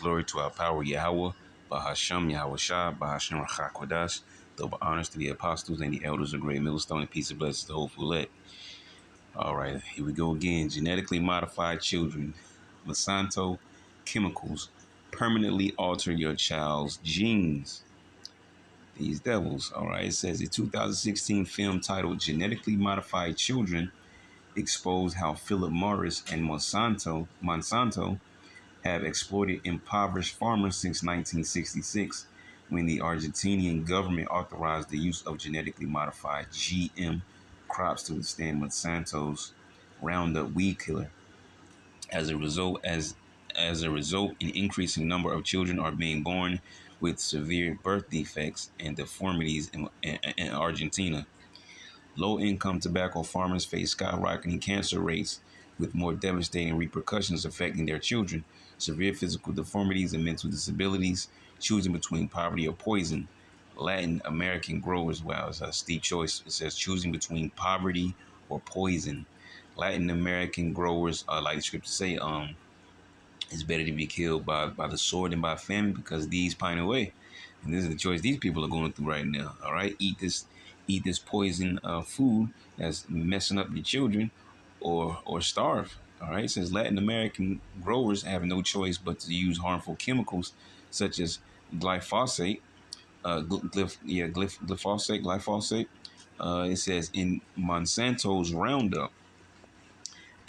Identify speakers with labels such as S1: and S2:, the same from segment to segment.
S1: glory to our power Yahweh, Bahasham Yahweh Shah, Bahasham Rachakodash, double honors to the apostles and the elders of Great Millstone, and peace and blessings to the whole elect. All right, here we go again. Genetically modified children. Monsanto chemicals permanently alter your child's genes. These devils. All right, it says a 2016 film titled Genetically Modified Children exposed how Philip Morris and Monsanto have exploited impoverished farmers since 1966, when the Argentinian government authorized the use of genetically modified GM crops to withstand Monsanto's Roundup weed killer. As a result, an increasing number of children are being born with severe birth defects and deformities in Argentina. Low-income tobacco farmers face skyrocketing cancer rates, with more devastating repercussions affecting their children. Severe physical deformities and mental disabilities, choosing between poverty or poison. Latin American growers, wow, it's a steep choice. It says choosing between poverty or poison. Latin American growers, like the scriptures say, it's better to be killed by the sword than by famine, because these pine away. And this is the choice these people are going through right now. All right, eat this poison food that's messing up your children, or starve. All right, since Latin American growers have no choice but to use harmful chemicals such as glyphosate, glyphosate. It says in Monsanto's Roundup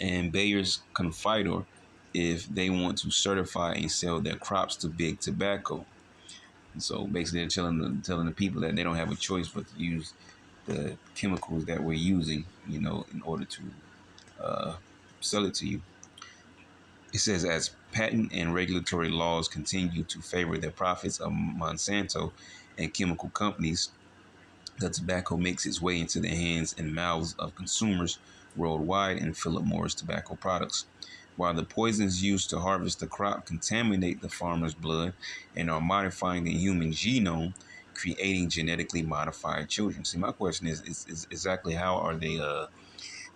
S1: and Bayer's Confidor, if they want to certify and sell their crops to big tobacco. And so basically they're telling the people that they don't have a choice but to use the chemicals that we're using, in order to sell it to you. It says, as patent and regulatory laws continue to favor the profits of Monsanto and chemical companies, the tobacco makes its way into the hands and mouths of consumers worldwide in Philip Morris tobacco products. While the poisons used to harvest the crop contaminate the farmer's blood and are modifying the human genome, creating genetically modified children. See, my question is exactly how are they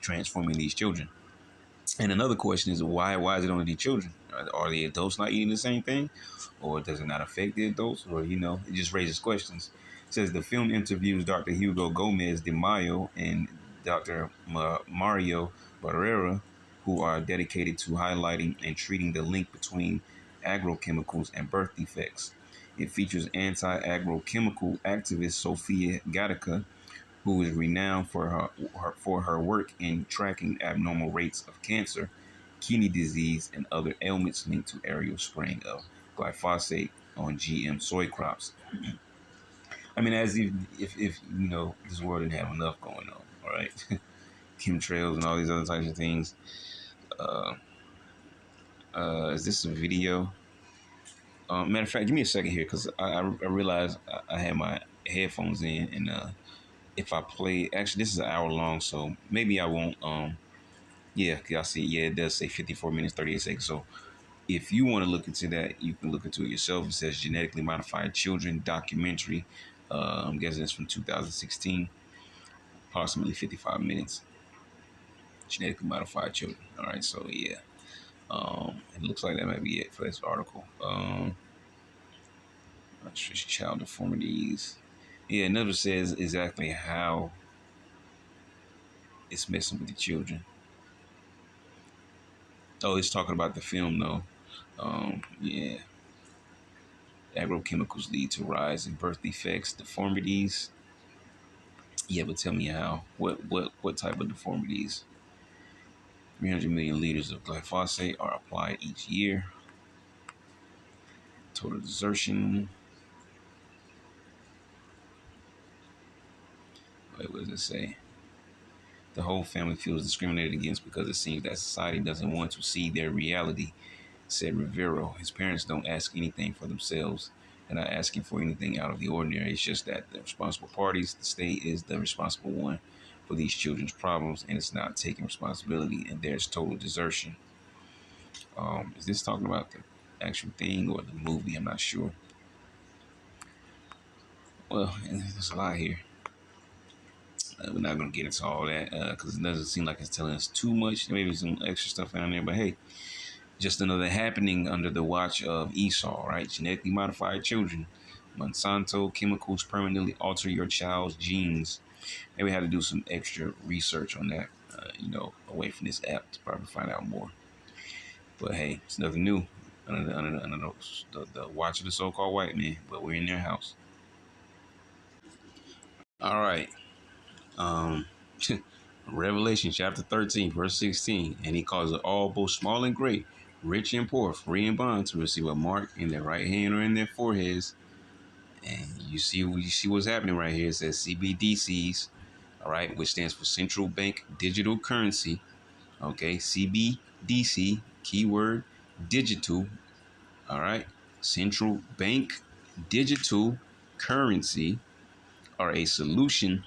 S1: transforming these children? And another question is why is it only the children? Are the adults not eating the same thing? Or does it not affect the adults? Or, it just raises questions. It says the film interviews Dr. Hugo Gomez de Mayo and Dr. Mario Barrera, who are dedicated to highlighting and treating the link between agrochemicals and birth defects. It features anti-agrochemical activist Sofia Gatica, who is renowned for her work in tracking abnormal rates of cancer, kidney disease, and other ailments linked to aerial spraying of glyphosate on GM soy crops. I mean, as if this world didn't have enough going on, all right? Chemtrails and all these other types of things. Uh, is this a video? Matter of fact, give me a second here, because I realized I had my headphones in, and if I play, actually this is an hour long, so maybe I won't. Yeah, y'all see, yeah, it does say 54 minutes 38 seconds. So if you want to look into that, you can look into it yourself. It says genetically modified children documentary. I'm guessing it's from 2016, approximately 55 minutes. Genetically modified children. All right, so yeah, it looks like that might be it for this article. Child deformities. Yeah, it never says exactly how it's messing with the children. Oh, it's talking about the film though. Yeah. Agrochemicals lead to rise in birth defects, deformities. Yeah, but tell me how. What type of deformities? 300 million liters of glyphosate are applied each year. Total desertion. Wait, what does it say? The whole family feels discriminated against because it seems that society doesn't want to see their reality, said Rivero. His parents don't ask anything for themselves. They're not asking for anything out of the ordinary. It's just that the responsible parties, the state, is the responsible one for these children's problems, and it's not taking responsibility, and there's total desertion. Is this talking about the actual thing or the movie? I'm not sure. Well, there's a lot here. We're not going to get into all that because it doesn't seem like it's telling us too much. Maybe some extra stuff in there, but hey, Just another happening under the watch of Esau, right? Genetically modified children. Monsanto chemicals permanently alter your child's genes. Maybe I had to do some extra research on that, away from this app to probably find out more. But hey, it's nothing new under the watch of the so-called white man. But we're in their house. All right. Um, Revelation chapter 13, verse 16. And he calls it all, both small and great, rich and poor, free and bond, to receive a mark in their right hand or in their foreheads. And you see what's happening right here. It says CBDCs, all right, which stands for central bank digital currency. Okay, CBDC, keyword digital, all right, central bank digital currency are a solution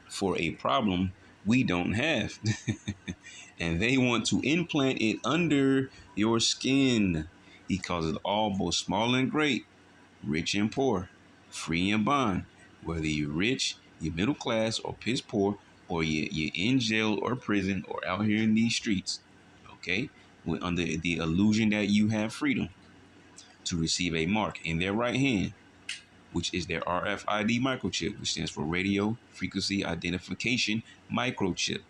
S1: for a problem we don't have. And they want to implant it under your skin. He calls it all, both small and great, rich and poor, free and bond. Whether you're rich, you're middle class, or piss poor, or you're in jail or prison or out here in these streets, okay? We're under the illusion that you have freedom to receive a mark in their right hand, which is their RFID microchip, which stands for radio frequency identification microchip,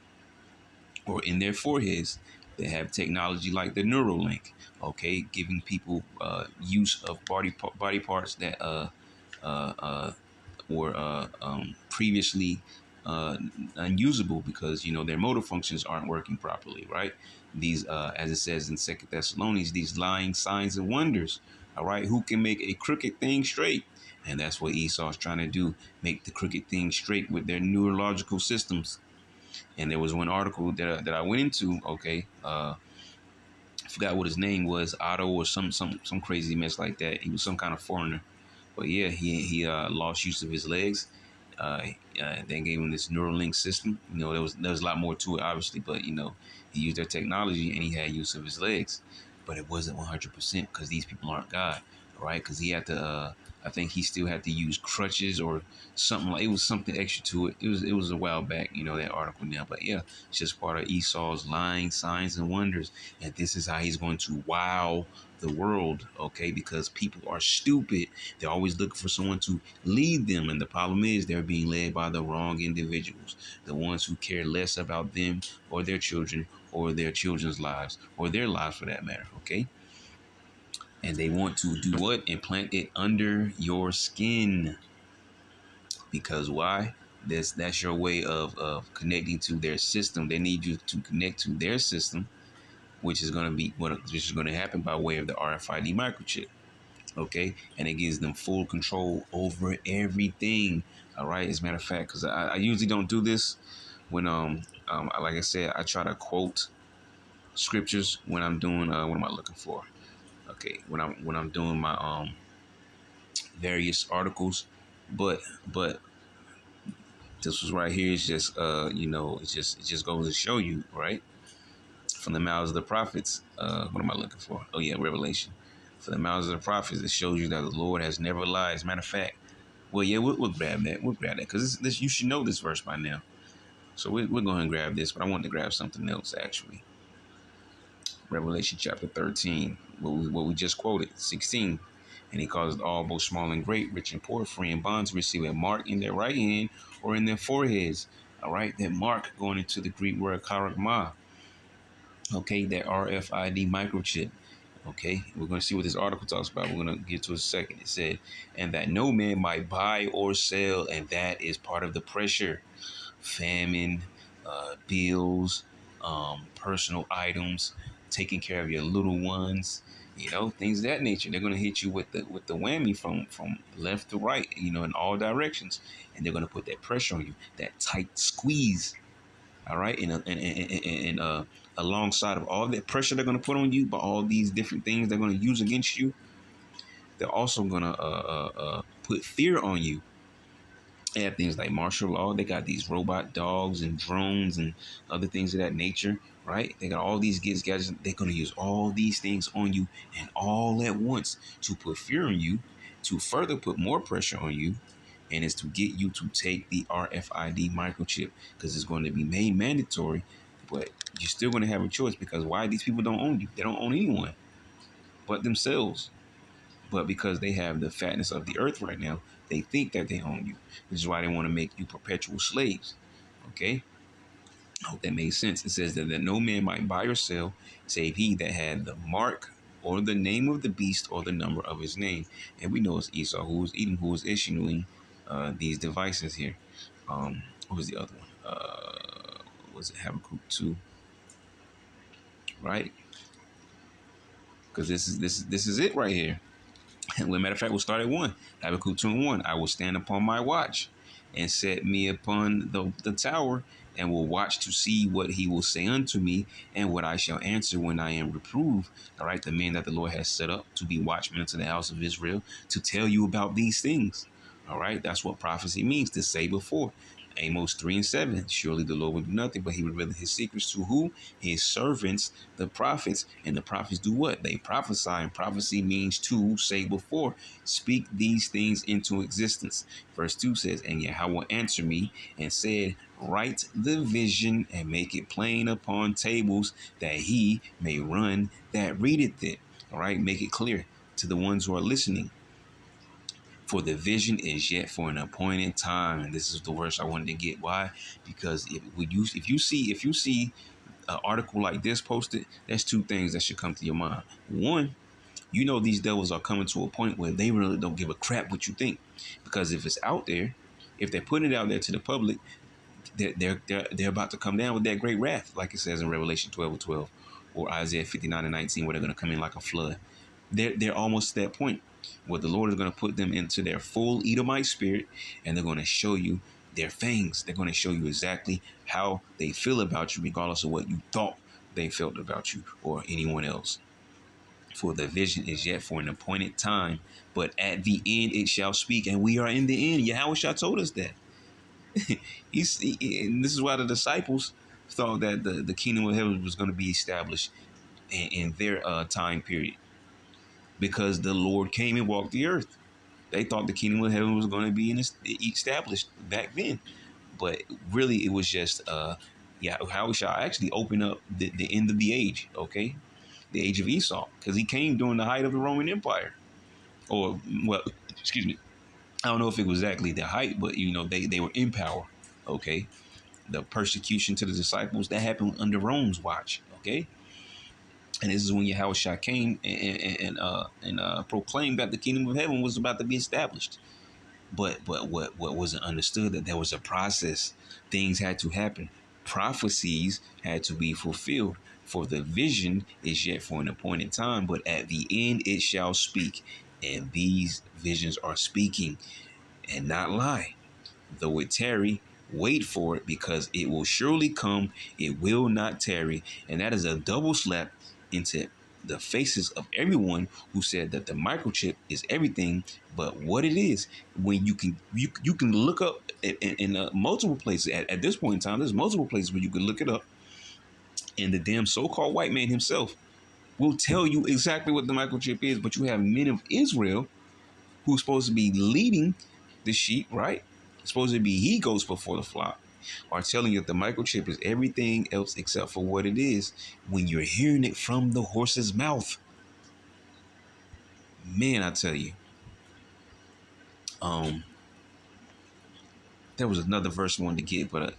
S1: or in their foreheads. They have technology like the Neuralink, okay, giving people use of body parts that were previously unusable because their motor functions aren't working properly, right? These, as it says in Second Thessalonians, these lying signs and wonders, all right, who can make a crooked thing straight? And that's what Esau's trying to do, make the crooked thing straight with their neurological systems. And there was one article that I went into, okay, I forgot what his name was, Otto or some crazy mess like that. He was some kind of foreigner. But yeah, he lost use of his legs. They gave him this Neuralink system. There was a lot more to it, obviously, but he used their technology and he had use of his legs, but it wasn't 100% because these people aren't God, right? Because he had to. I think he still had to use crutches or something like it was something extra to it. It was a while back, that article now. But yeah, it's just part of Esau's lying signs and wonders, and this is how he's going to wow the world, okay? Because people are stupid. They're always looking for someone to lead them, and the problem is they're being led by the wrong individuals, the ones who care less about them or their children or their children's lives or their lives for that matter, okay? And they want to do what? Implant it under your skin. Because why? That's your way of connecting to their system. They need you to connect to their system, which is going to be which is going to happen by way of the RFID microchip. Okay, and it gives them full control over everything. All right, as a matter of fact, because I usually don't do this when like I said, I try to quote scriptures when I'm doing what am I looking for? Okay, when I'm doing my various articles, but this was right here is just it just goes to show you, right, from the mouths of the prophets. What am I looking for? Oh yeah, Revelation. For the mouths of the prophets, it shows you that the Lord has never lied. As a matter of fact, well, yeah, we'll grab that. We'll grab that because this you should know this verse by now. So we're going to grab this, but I want to grab something else actually. Revelation chapter 13, what we just quoted, 16. And he calls it all, both small and great, rich and poor, free and bond, to receive a mark in their right hand or in their foreheads. All right, that mark going into the Greek word charagma. Okay, that RFID microchip. Okay, we're going to see what this article talks about. We're going to get to a second. It said, and that no man might buy or sell, and that is part of the pressure. Famine, bills, personal items, taking care of your little ones, things of that nature. They're going to hit you with the whammy from left to right, in all directions, and they're going to put that pressure on you, that tight squeeze. All right, and alongside of all that pressure they're going to put on you, but all these different things they're going to use against you, they're also going to put fear on you. They have things like martial law. They got these robot dogs and drones and other things of that nature, right? They got all these gadgets. They're going to use all these things on you and all at once to put fear on you, to further put more pressure on you, and it's to get you to take the RFID microchip because it's going to be made mandatory, but you're still going to have a choice because why? These people don't own you. They don't own anyone. but themselves. But because they have the fatness of the earth right now, they think that they own you. Which is why they want to make you perpetual slaves. Okay? I hope that made sense. It says that no man might buy or sell, save he that had the mark or the name of the beast or the number of his name. And we know it's Esau who was Edom, who was issuing these devices here. What was the other one? Was it Habakkuk 2? Right? Because this is it right here. And as a matter of fact, we'll start at 1. Habakkuk 2 and 1. I will stand upon my watch and set me upon the tower and will watch to see what he will say unto me and what I shall answer when I am reproved. All right, the men that the Lord has set up to be watchmen unto the house of Israel to tell you about these things. All right, that's what prophecy means, to say before. Amos 3 and 7. Surely the Lord will do nothing, but he revealed his secrets to who? His servants, the prophets. And the prophets do what? They prophesy. And prophecy means to say before. Speak these things into existence. Verse 2 says, and Yahweh will answer me and said, write the vision and make it plain upon tables that he may run that readeth it. All right, make it clear to the ones who are listening. For the vision is yet for an appointed time, and this is the verse I wanted to get. Why? Because if you see an article like this posted, there's two things that should come to your mind. One, you know these devils are coming to a point where they really don't give a crap what you think, because if it's out there, if they're putting it out there to the public, they're about to come down with that great wrath, like it says in Revelation 12:12, or Isaiah 59:19, where they're going to come in like a flood. They're almost to that point where the Lord is going to put them into their full Edomite spirit, and they're going to show you their fangs. They're going to show you exactly how they feel about you, regardless of what you thought they felt about you or anyone else. For the vision is yet for an appointed time, but at the end it shall speak, and we are in the end. Yahweh Shah told us that. And this is why the disciples thought that the kingdom of heaven was going to be established in their time period, because the Lord came and walked the earth. They thought the kingdom of heaven was going to be established back then, but really it was just how shall I actually open up the end of the age, okay, the age of Esau, because he came during the height of the Roman Empire, or well, excuse me, I don't know if it was exactly the height, but they were in power, okay. The persecution to the disciples that happened under Rome's watch, okay. And this is when Yahushua came and proclaimed that the kingdom of heaven was about to be established. But what wasn't understood, that there was a process. Things had to happen. Prophecies had to be fulfilled. For the vision is yet for an appointed time, but at the end it shall speak. And these visions are speaking and not lie. Though it tarry, wait for it, because it will surely come. It will not tarry. And that is a double slap into the faces of everyone who said that the microchip is everything but what it is. When you can look up in multiple places at this point in time, there's multiple places where you can look it up, and the damn so-called white man himself will tell you exactly what the microchip is. But you have men of Israel who's supposed to be leading the sheep, right? Supposed to be he goes before the flock, are telling you that the microchip is everything else except for what it is, when you're hearing it from the horse's mouth. Man, I tell you. There was another verse I wanted to get, but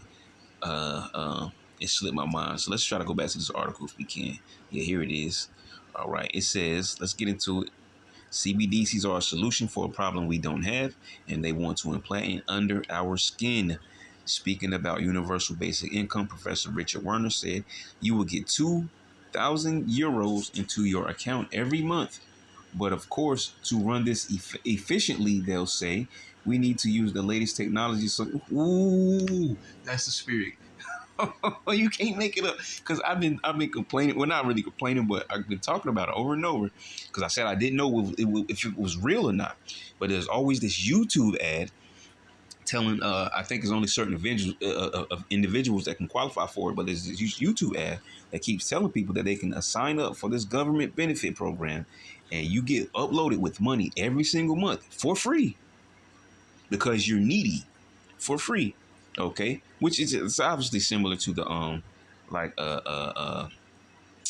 S1: it slipped my mind. So let's try to go back to this article if we can. Yeah, here it is. All right. It says, let's get into it. CBDCs are a solution for a problem we don't have, and they want to implant it under our skin. Speaking about universal basic income, Professor Richard Werner said, you will get 2,000 euros into your account every month. But of course, to run this efficiently, they'll say, we need to use the latest technology. So, ooh, that's the spirit. You can't make it up, because I've been complaining. Well, not really complaining, but I've been talking about it over and over, because I said I didn't know if it was real or not. But there's always this YouTube ad telling I think it's only certain individuals that can qualify for it, but there's this YouTube ad that keeps telling people that they can sign up for this government benefit program, and you get uploaded with money every single month for free, because you're needy, for free. Okay, which is, it's obviously similar to the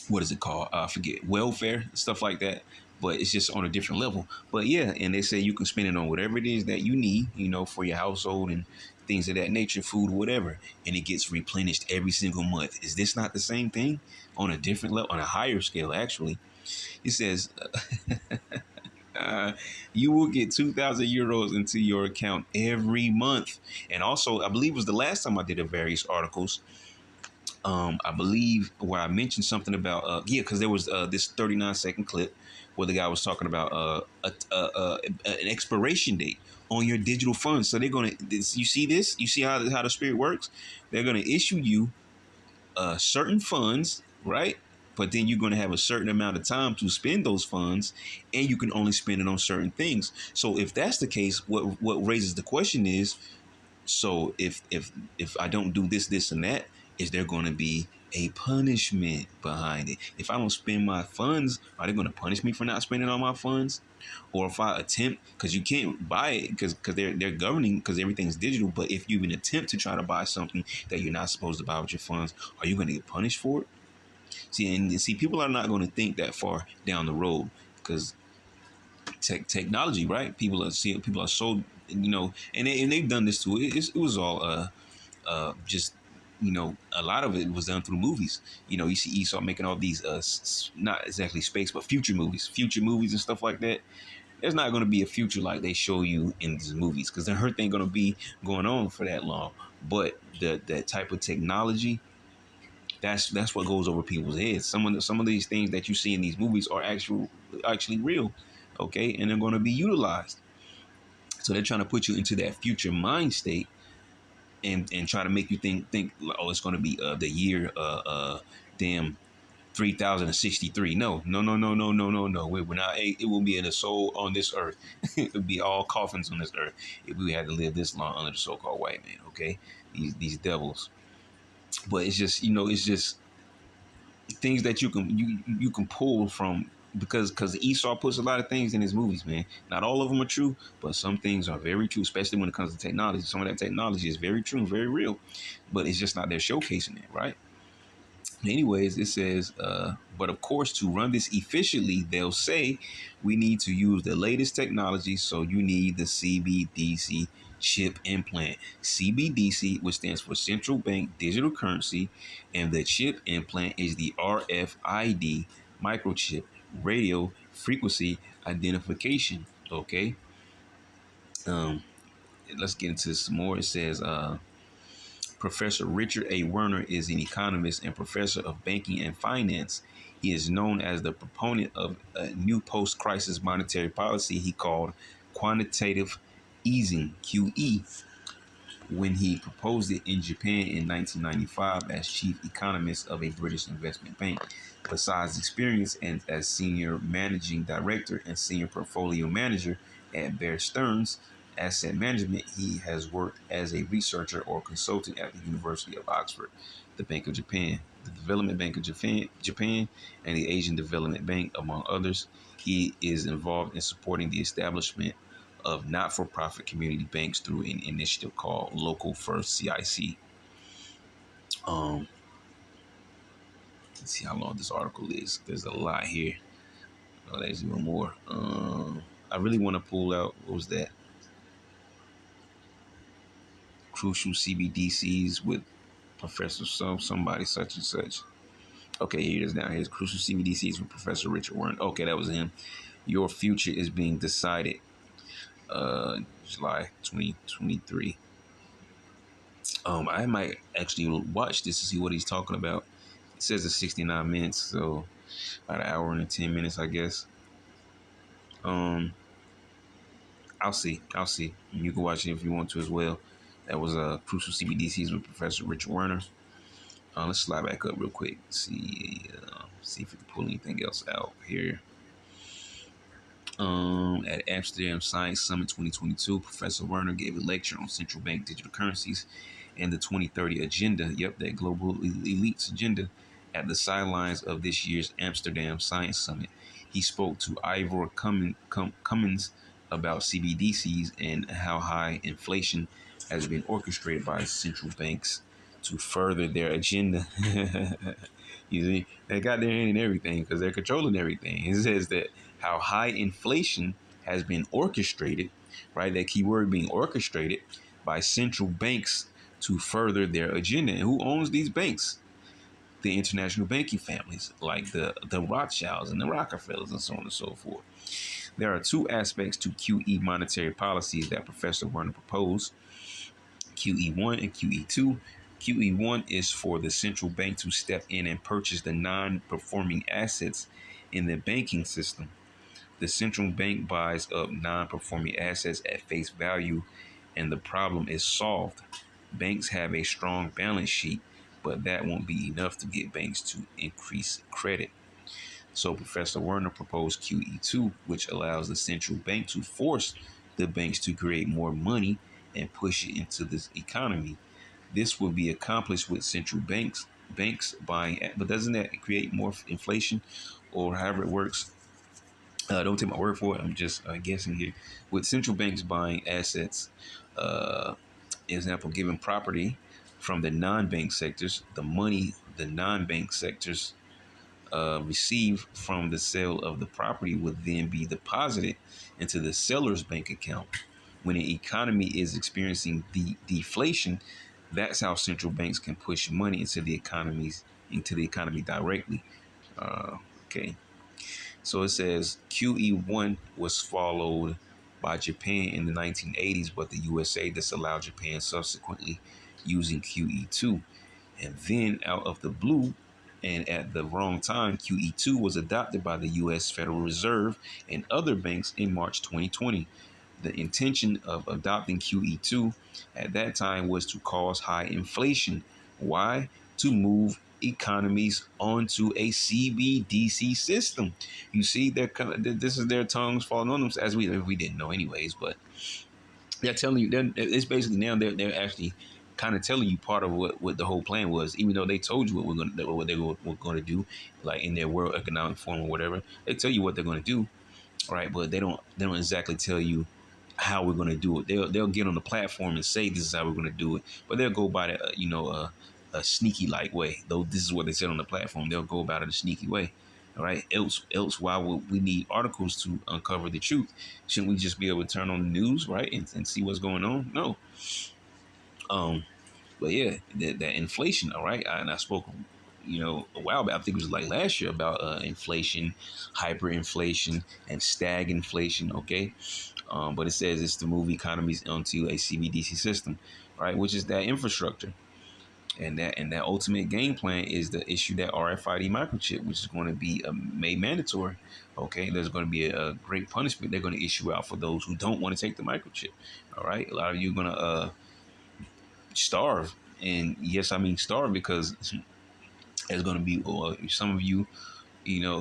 S1: what is it called? I forget, welfare, stuff like that. but it's just on a different level. But yeah, and they say you can spend it on whatever it is that you need, for your household and things of that nature, food, whatever, and it gets replenished every single month. Is this not the same thing on a different level, on a higher scale? Actually, it says uh, you will get 2,000 euros into your account every month. And also, I believe it was the last time I did a various articles. I believe where I mentioned something about because there was this 39-second clip where the guy was talking about an expiration date on your digital funds. So they're gonna, you see this, you see how the spirit works. They're gonna issue you certain funds, right? But then you're going to have a certain amount of time to spend those funds, and you can only spend it on certain things. So if that's the case, what raises the question is, so if I don't do this, this, and that, is there going to be a punishment behind it? If I don't spend my funds, are they going to punish me for not spending all my funds? Or if I attempt, because you can't buy it because they're governing, because everything's digital. But if you even attempt to try to buy something that you're not supposed to buy with your funds, are you going to get punished for it? See, people are not going to think that far down the road because technology, right? People are so, and they've done this too. It was all just, a lot of it was done through movies. You see Esau making all these not exactly space but future movies and stuff like that. There's not going to be a future like they show you in these movies, because the hurt ain't going to be going on for that long. But that type of technology, that's what goes over people's heads. Some of these things that you see in these movies are actually real, okay, and they're going to be utilized. So they're trying to put you into that future mind state, and try to make you think, oh, it's going to be the year damn 3063. No. We're not. It will be in a soul on this earth. It will be all coffins on this earth if we had to live this long under the so-called white man. Okay, these devils. But it's just things that you can pull from, because Esau puts a lot of things in his movies, man. Not all of them are true, but some things are very true, especially when it comes to technology. Some of that technology is very true, very real, but it's just not there showcasing it, right? Anyways, it says, but of course, to run this efficiently, they'll say we need to use the latest technology. So you need the CBDC chip implant. CBDC, which stands for Central Bank Digital Currency, and the chip implant is the RFID microchip, radio frequency identification. Okay. Um, let's get into some more. It says, Professor Richard A. Werner is an economist and professor of banking and finance. He is known as the proponent of a new post-crisis monetary policy he called quantitative easing, QE, when he proposed it in Japan in 1995 as chief economist of a British investment bank. Besides experience and as senior managing director and senior portfolio manager at Bear Stearns Asset Management, he has worked as a researcher or consultant at the University of Oxford, the Bank of Japan, the Development Bank of Japan, and the Asian Development Bank, among others. He is involved in supporting the establishment of not-for-profit community banks through an initiative called Local First CIC. Let's see how long this article is. There's a lot here. Oh, there's even more. I really want to pull out, what was that? Crucial CBDCs with Professor somebody such and such. Okay, here it is now. Here's Crucial CBDCs with Professor Richard Warren. Okay, that was him. Your future is being decided. July 2023. I might actually watch this to see what he's talking about. It says it's 69 minutes, so about an hour and 10 minutes, I guess. I'll see. You can watch it if you want to as well. That was Crucial CBDCs with Professor Richard Werner. Let's slide back up real quick. See if we can pull anything else out here. At Amsterdam Science Summit 2022, Professor Werner gave a lecture on central bank digital currencies and the 2030 agenda. Yep, that global elites agenda at the sidelines of this year's Amsterdam Science Summit. He spoke to Ivor Cummins about CBDCs and how high inflation has been orchestrated by central banks to further their agenda. You see, they got their hand in everything because they're controlling everything. It says that how high inflation has been orchestrated, right? That keyword being orchestrated by central banks to further their agenda. And who owns these banks? The international banking families, like the Rothschilds and the Rockefellers and so on and so forth. There are two aspects to QE monetary policies that Professor Werner proposed: QE1 and QE2. QE1 is for the central bank to step in and purchase the non-performing assets in the banking system. The central bank buys up non-performing assets at face value, and the problem is solved. Banks have a strong balance sheet, but that won't be enough to get banks to increase credit. So Professor Werner proposed QE2, which allows the central bank to force the banks to create more money and push it into this economy. This will be accomplished with central banks buying, but doesn't that create more inflation, or however it works? Don't take my word for it. I'm just guessing here. With central banks buying assets, uh, example, given property from the non-bank sectors, the money the non-bank sectors receive from the sale of the property would then be deposited into the seller's bank account. When an economy is experiencing deflation, that's how central banks can push money into the economy directly. Uh, okay. So it says QE1 was followed by Japan in the 1980s, but the USA disallowed Japan subsequently using QE2. And then out of the blue and at the wrong time, QE2 was adopted by the US Federal Reserve and other banks in March 2020. The intention of adopting QE2 at that time was to cause high inflation. Why? To move economies onto a CBDC system. You see, they're kind of, this is their tongues falling on them, as we didn't know anyways, but they're telling you, it's basically now they're actually kind of telling you part of what the whole plan was, even though they told you what they were going to do, like in their World Economic Forum or whatever. They tell you what they're going to do, right? But they don't exactly tell you how we're going to do it. They'll get on the platform and say this is how we're going to do it, but they'll go by the a sneaky like way. Though this is what they said on the platform, they'll go about it a sneaky way. All right. Else, why would we need articles to uncover the truth? Shouldn't we just be able to turn on the news, right, and see what's going on? No. Um, but yeah, that inflation. All right, and I spoke, a while back. I think it was like last year about inflation, hyperinflation, and stagflation. Okay, but it says it's to move economies onto a CBDC system, right, which is that infrastructure. And that ultimate game plan is to issue that RFID microchip, which is going to be made mandatory. Okay, there's going to be a great punishment they're going to issue out for those who don't want to take the microchip. All right, a lot of you are going to starve, and yes, I mean starve because there's going to be some of you,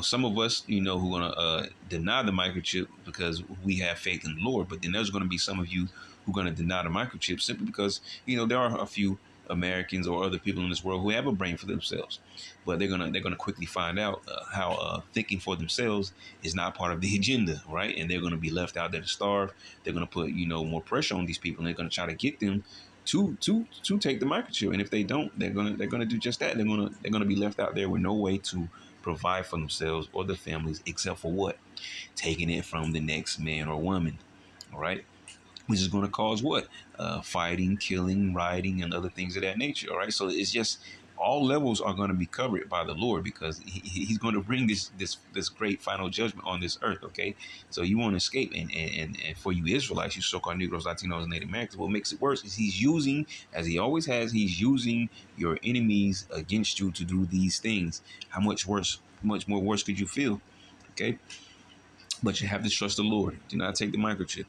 S1: some of us, who are going to deny the microchip because we have faith in the Lord. But then there's going to be some of you who are going to deny the microchip simply because, there are a few Americans or other people in this world who have a brain for themselves, but they're gonna quickly find out how thinking for themselves is not part of the agenda, right? And they're gonna be left out there to starve. They're gonna put more pressure on these people, and they're gonna try to get them to take the microchip. And if they don't, they're gonna do just that. They're gonna be left out there with no way to provide for themselves or their families except for what? Taking it from the next man or woman. All right. Which is going to cause what? Fighting, killing, rioting, and other things of that nature. All right. So it's just all levels are going to be covered by the Lord because he's going to bring this great final judgment on this earth. Okay. So you want to escape. And for you Israelites, you so-called Negroes, Latinos, and Native Americans, what makes it worse is he's using, as he always has, he's using your enemies against you to do these things. How much worse, much more worse could you feel? Okay. But you have to trust the Lord. Do not take the microchip.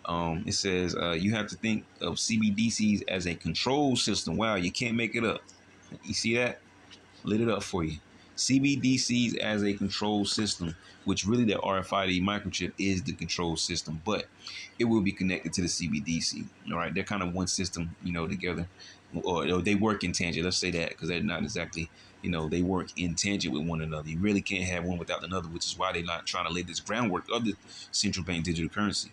S1: It says you have to think of CBDCs as a control system. Wow, you can't make it up. You see that? Lit it up for you. CBDCs as a control system, which really the RFID microchip is the control system, but it will be connected to the CBDC. All right, they're kind of one system, together, or they work in tangent. Let's say that because they're not exactly, they work in tangent with one another. You really can't have one without another, which is why they're not trying to lay this groundwork of the central bank digital currency.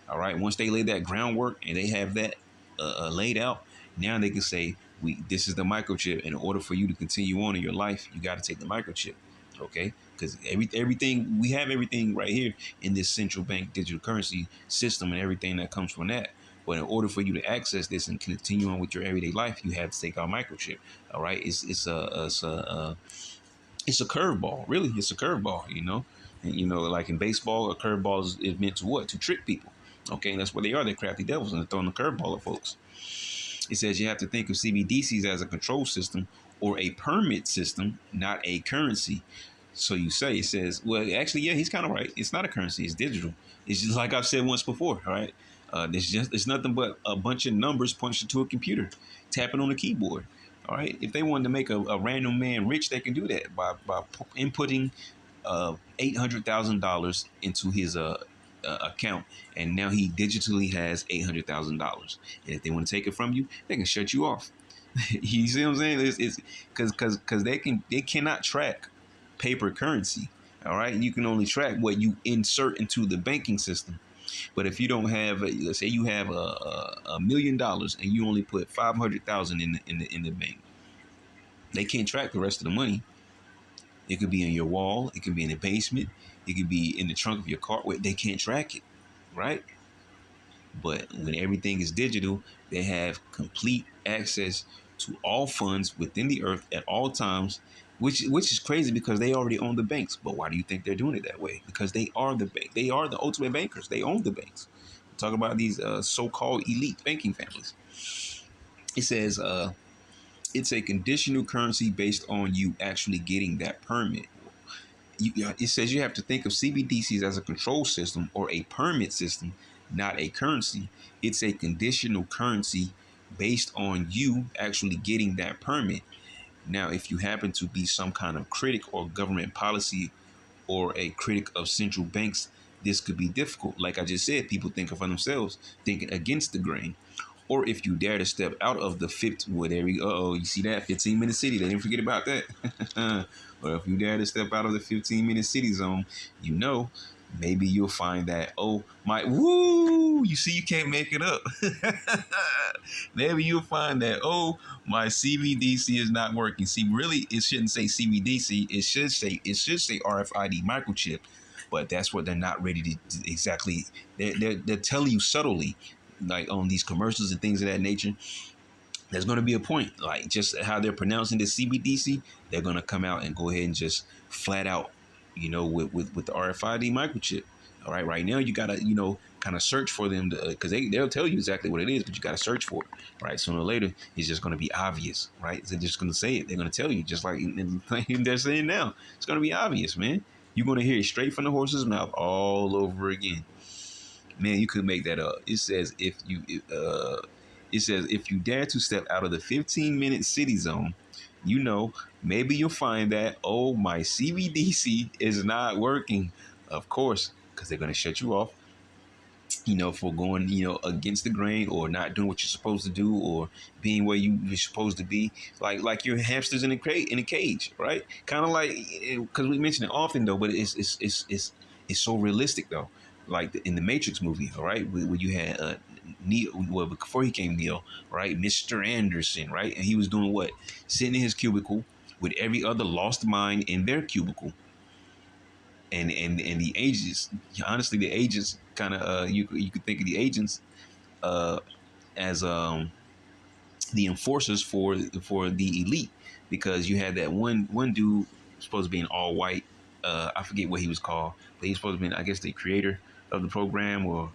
S1: All right. Once they lay that groundwork and they have that laid out, now they can say, this is the microchip. In order for you to continue on in your life, you got to take the microchip. Okay. because everything we have everything right here in this central bank digital currency system and everything that comes from that. But in order for you to access this and continue on with your everyday life, you have to take our microchip. All right, it's a curveball. Really, it's a curveball. And like in baseball, a curveball is meant to what? To trick people. Okay, and that's what they are. They're crafty devils, and they're throwing a curveball at folks. It says you have to think of CBDCs as a control system or a permit system, not a currency. So you say, it says, well, actually, yeah, he's kind of right. It's not a currency. It's digital. It's just like I've said once before. All right. It's nothing but a bunch of numbers punched into a computer, tapping on a keyboard. All right. If they wanted to make a random man rich, they can do that by inputting $800,000 into his account, and now he digitally has $800,000. And if they want to take it from you, they can shut you off. You see what I'm saying? It's because they cannot track paper currency. All right, you can only track what you insert into the banking system. But if you don't have, let's say you have $1 million and you only put 500,000 in the bank, they can't track the rest of the money. It could be in your wall. It could be in the basement. It could be in the trunk of your car. They can't track it, right? But when everything is digital, they have complete access to all funds within the earth at all times, which is crazy because they already own the banks. But why do you think they're doing it that way? Because they are the bank. They are the ultimate bankers. They own the banks. Talk about these so-called elite banking families. It says it's a conditional currency based on you actually getting that permit. It says you have to think of CBDCs as a control system or a permit system, not a currency. It's a conditional currency based on you actually getting that permit. Now, if you happen to be some kind of critic or government policy or a critic of central banks, this could be difficult. Like I just said, people think of themselves, thinking against the grain. Or if you dare to step out of the 15, whatever, you see that 15-minute city, they didn't forget about that. Or if you dare to step out of the 15-minute city zone, maybe you'll find that, you see, you can't make it up. Maybe you'll find that, my CBDC is not working. See, really, it shouldn't say CBDC. It should say RFID microchip. But that's what they're not ready to exactly. They're telling you subtly, like on these commercials and things of that nature. There's going to be a point, like just how they're pronouncing the CBDC. They're going to come out and go ahead and just flat out, with the RFID microchip. All right, right now you gotta, kind of search for them because they'll tell you exactly what it is, but you gotta search for it. Right, sooner or later it's just going to be obvious. Right, they're just going to say it. They're going to tell you just like they're saying now. It's going to be obvious, man. You're going to hear it straight from the horse's mouth all over again. Man, you could make that up. It says if you dare to step out of the 15-minute city zone, maybe you'll find that, my CBDC is not working. Of course, because they're going to shut you off, for going, against the grain or not doing what you're supposed to do or being where you're supposed to be. Like your hamsters in a cage, right? Kind of like, because we mention it often though, but it's so realistic though. Like in the Matrix movie, all right, where you had Neo, well, before he came Neo, right, Mr. Anderson, right, and he was doing what? Sitting in his cubicle with every other lost mind in their cubicle, and the agents, honestly, the agents kind of, you could think of the agents as the enforcers for the elite, because you had that one dude supposed to be an all white. I forget what he was called, but he's supposed to be, I guess, the creator of the program or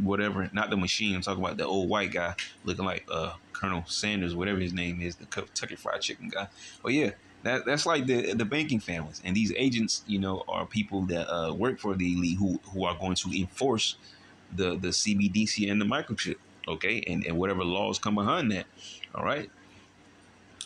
S1: whatever. Not the machine. I'm talking about the old white guy looking like Colonel Sanders, whatever his name is, the Kentucky Fried Chicken guy. But yeah, that's like the banking families, and these agents, are people that work for the elite who are going to enforce the CBDC and the microchip. Okay, and whatever laws come behind that. All right.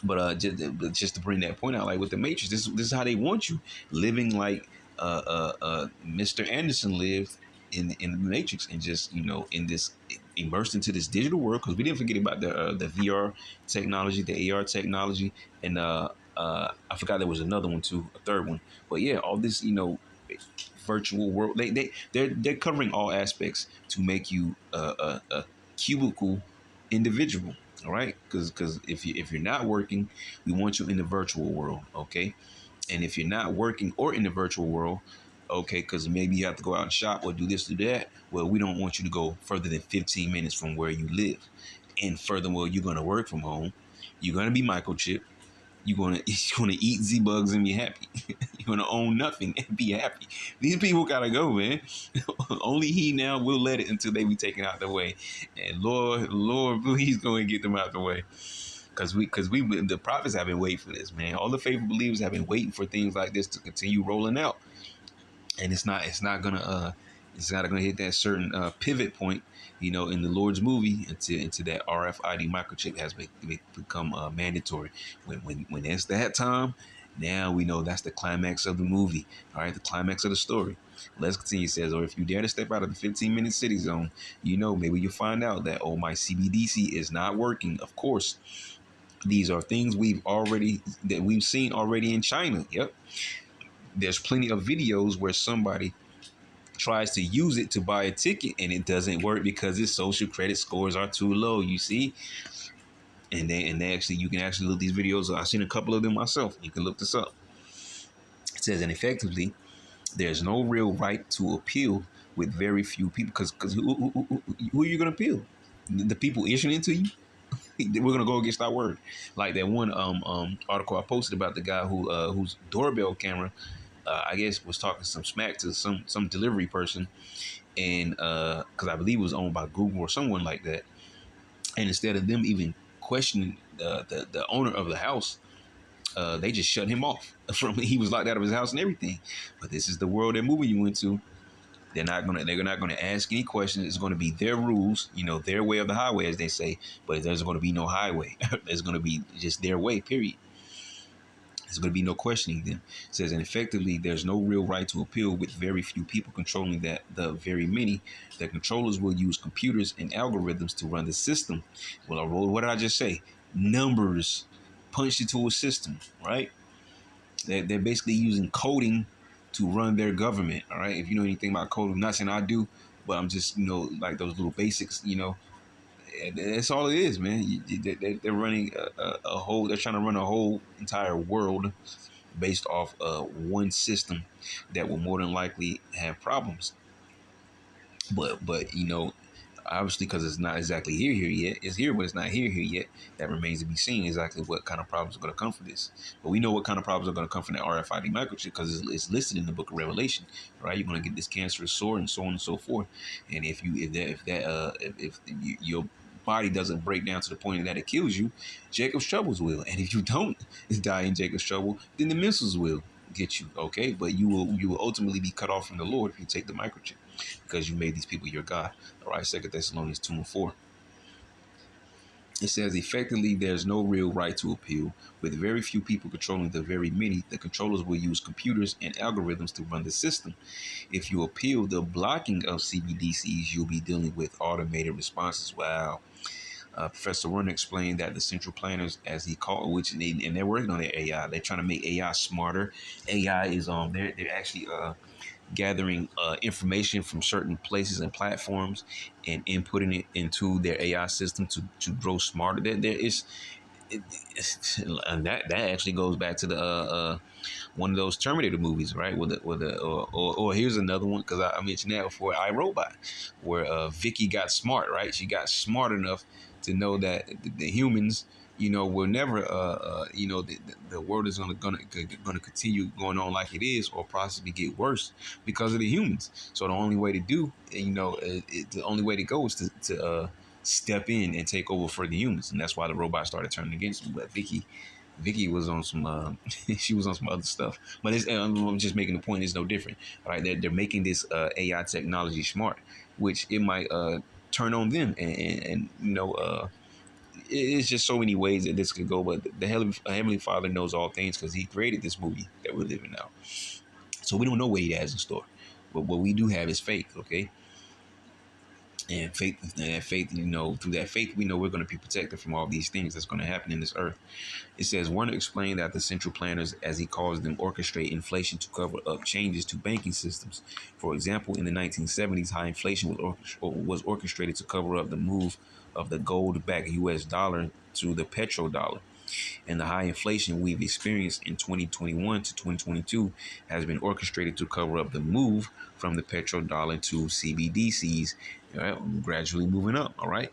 S1: But just to bring that point out, like with the Matrix, this is how they want you living like Mr. Anderson lived in the Matrix, and just in this immersed into this digital world. Because we didn't forget about the VR technology, the AR technology, and I forgot there was another one too, a third one. But yeah, all this virtual world, they're covering all aspects to make you a cubicle individual. All right, because if you're not working, we want you in the virtual world. Okay, And if you're not working or in the virtual world, okay, because maybe you have to go out and shop or do this, do that. Well, we don't want you to go further than 15 minutes from where you live. And furthermore, you're going to work from home. You're going to be microchipped. You're gonna eat Z bugs and be happy. You're gonna own nothing and be happy. These people gotta go, man. Only He now will let it until they be taken out the way. And Lord, please go and get them out the way. Because the prophets have been waiting for this, man. All the faithful believers have been waiting for things like this to continue rolling out. And it's not gonna hit that certain pivot point, in the Lord's movie into that RFID microchip has become mandatory. When it's that time, now we know that's the climax of the movie. All right, the climax of the story. Let's continue. It says, or if you dare to step out of the 15-minute city zone, maybe you'll find out that my CBDC is not working. Of course, these are things we've seen already in China. Yep. There's plenty of videos where somebody tries to use it to buy a ticket and it doesn't work because its social credit scores are too low. You see, you can actually look these videos. I've seen a couple of them myself. You can look this up. It says, and effectively, there's no real right to appeal with very few people because who are you going to appeal? The people issuing it to you? We're gonna go against our word. Like that one article I posted about the guy whose doorbell camera, I guess, was talking some smack to some delivery person, and because I believe it was owned by Google or someone like that, and instead of them even questioning the owner of the house, they just shut him off from. He was locked out of his house and everything. But this is the world they're moving you into. They're not gonna ask any questions. It's gonna be their rules, their way of the highway, as they say. But there's gonna be no highway. There's gonna be just their way. Period. There's gonna be no questioning them. It says, and effectively, there's no real right to appeal with very few people controlling that. The very many, the controllers will use computers and algorithms to run the system. Well, what did I just say? Numbers punched into a system, right? They're basically using coding to run their government. All right. If you know anything about coding, I'm not saying I do, but I'm just, like those little basics, that's all it is, man. They're running they're trying to run a whole entire world based off one system that will more than likely have problems. But obviously, because it's not exactly here yet. It's here, but it's not here yet. That remains to be seen exactly what kind of problems are going to come from this. But we know what kind of problems are going to come from the RFID microchip because it's listed in the Book of Revelation, right? You're going to get this cancerous sore and so on and so forth. And if your body doesn't break down to the point that it kills you, Jacob's troubles will. And if you don't die in Jacob's trouble, then the missiles will get you, okay? But you will ultimately be cut off from the Lord if you take the microchip because you made these people your God. All right, 2 Thessalonians 2:4. It says, effectively, there's no real right to appeal. With very few people controlling the very many, the controllers will use computers and algorithms to run the system. If you appeal the blocking of CBDCs, you'll be dealing with automated responses. Wow. Professor Werner explained that the central planners, as he called, and they're working on their AI. They're trying to make AI smarter. AI is they're actually gathering information from certain places and platforms and inputting it into their AI system to grow smarter. And that actually goes back to the one of those Terminator movies, right? Or here's another one because I mentioned that before, iRobot, where Vicky got smart, right? She got smart enough to know that the humans, will never, the world is gonna continue going on like it is, or possibly get worse because of the humans. So the only way to the only way to go is to step in and take over for the humans, and that's why the robots started turning against them. But Vicky was on some, she was on some other stuff. But I'm just making the point. It's no different. All right, they're making this AI technology smart, which it might turn on them, and it's just so many ways that this could go. But the Heavenly Father knows all things because He created this movie that we're living now. So we don't know what He has in store, but what we do have is faith. Okay. And faith, through that faith, we know we're going to be protected from all these things that's going to happen in this earth. It says, Werner explained that the central planners, as he calls them, orchestrate inflation to cover up changes to banking systems. For example, in the 1970s, high inflation was orchestrated to cover up the move of the gold-backed U.S. dollar to the petrodollar. And the high inflation we've experienced in 2021 to 2022 has been orchestrated to cover up the move from the petrodollar to CBDCs, gradually moving up. All right.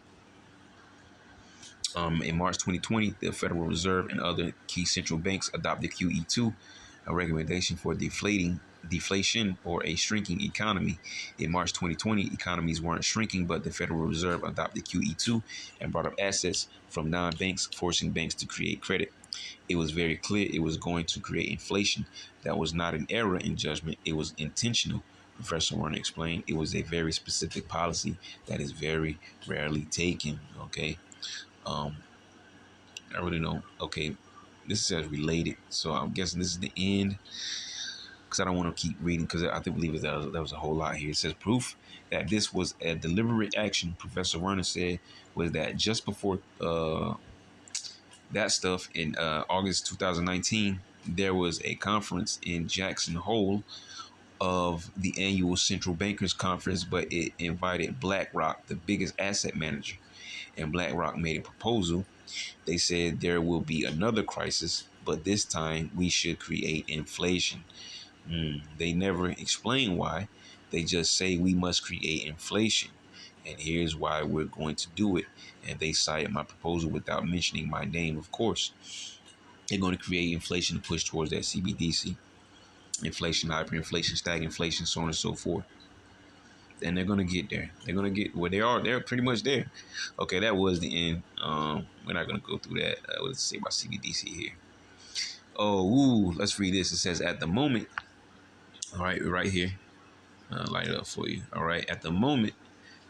S1: In March 2020, the Federal Reserve and other key central banks adopted QE2, a recommendation for deflation or a shrinking economy. In March 2020, economies weren't shrinking, but the Federal Reserve adopted QE2 and brought up assets from non-banks, forcing banks to create credit. It was very clear it was going to create inflation. That was not an error in judgment, it was intentional. Professor Warner explained it was a very specific policy that is very rarely taken. Okay. Um, I really don't. Okay, this says related, so I'm guessing this is the end because I don't want to keep reading because I think believe that was a whole lot here. It says proof that this was a deliberate action. Professor Werner said was that just before that stuff in August 2019, there was a conference in Jackson Hole of the annual Central Bankers Conference, but it invited BlackRock, the biggest asset manager, and BlackRock made a proposal. They said there will be another crisis, but this time we should create inflation. They never explain why. They just say we must create inflation. And here's why we're going to do it. And they cited my proposal without mentioning my name, of course. They're going to create inflation to push towards that CBDC. Inflation, hyperinflation, stagflation, so on and so forth. And they're gonna get there. They're gonna get where they are. They're pretty much there. Okay, that was the end. We're not gonna go through that. Let's say about CBDC here. Let's read this. It says at the moment. All right here. Light it up for you. All right, at the moment,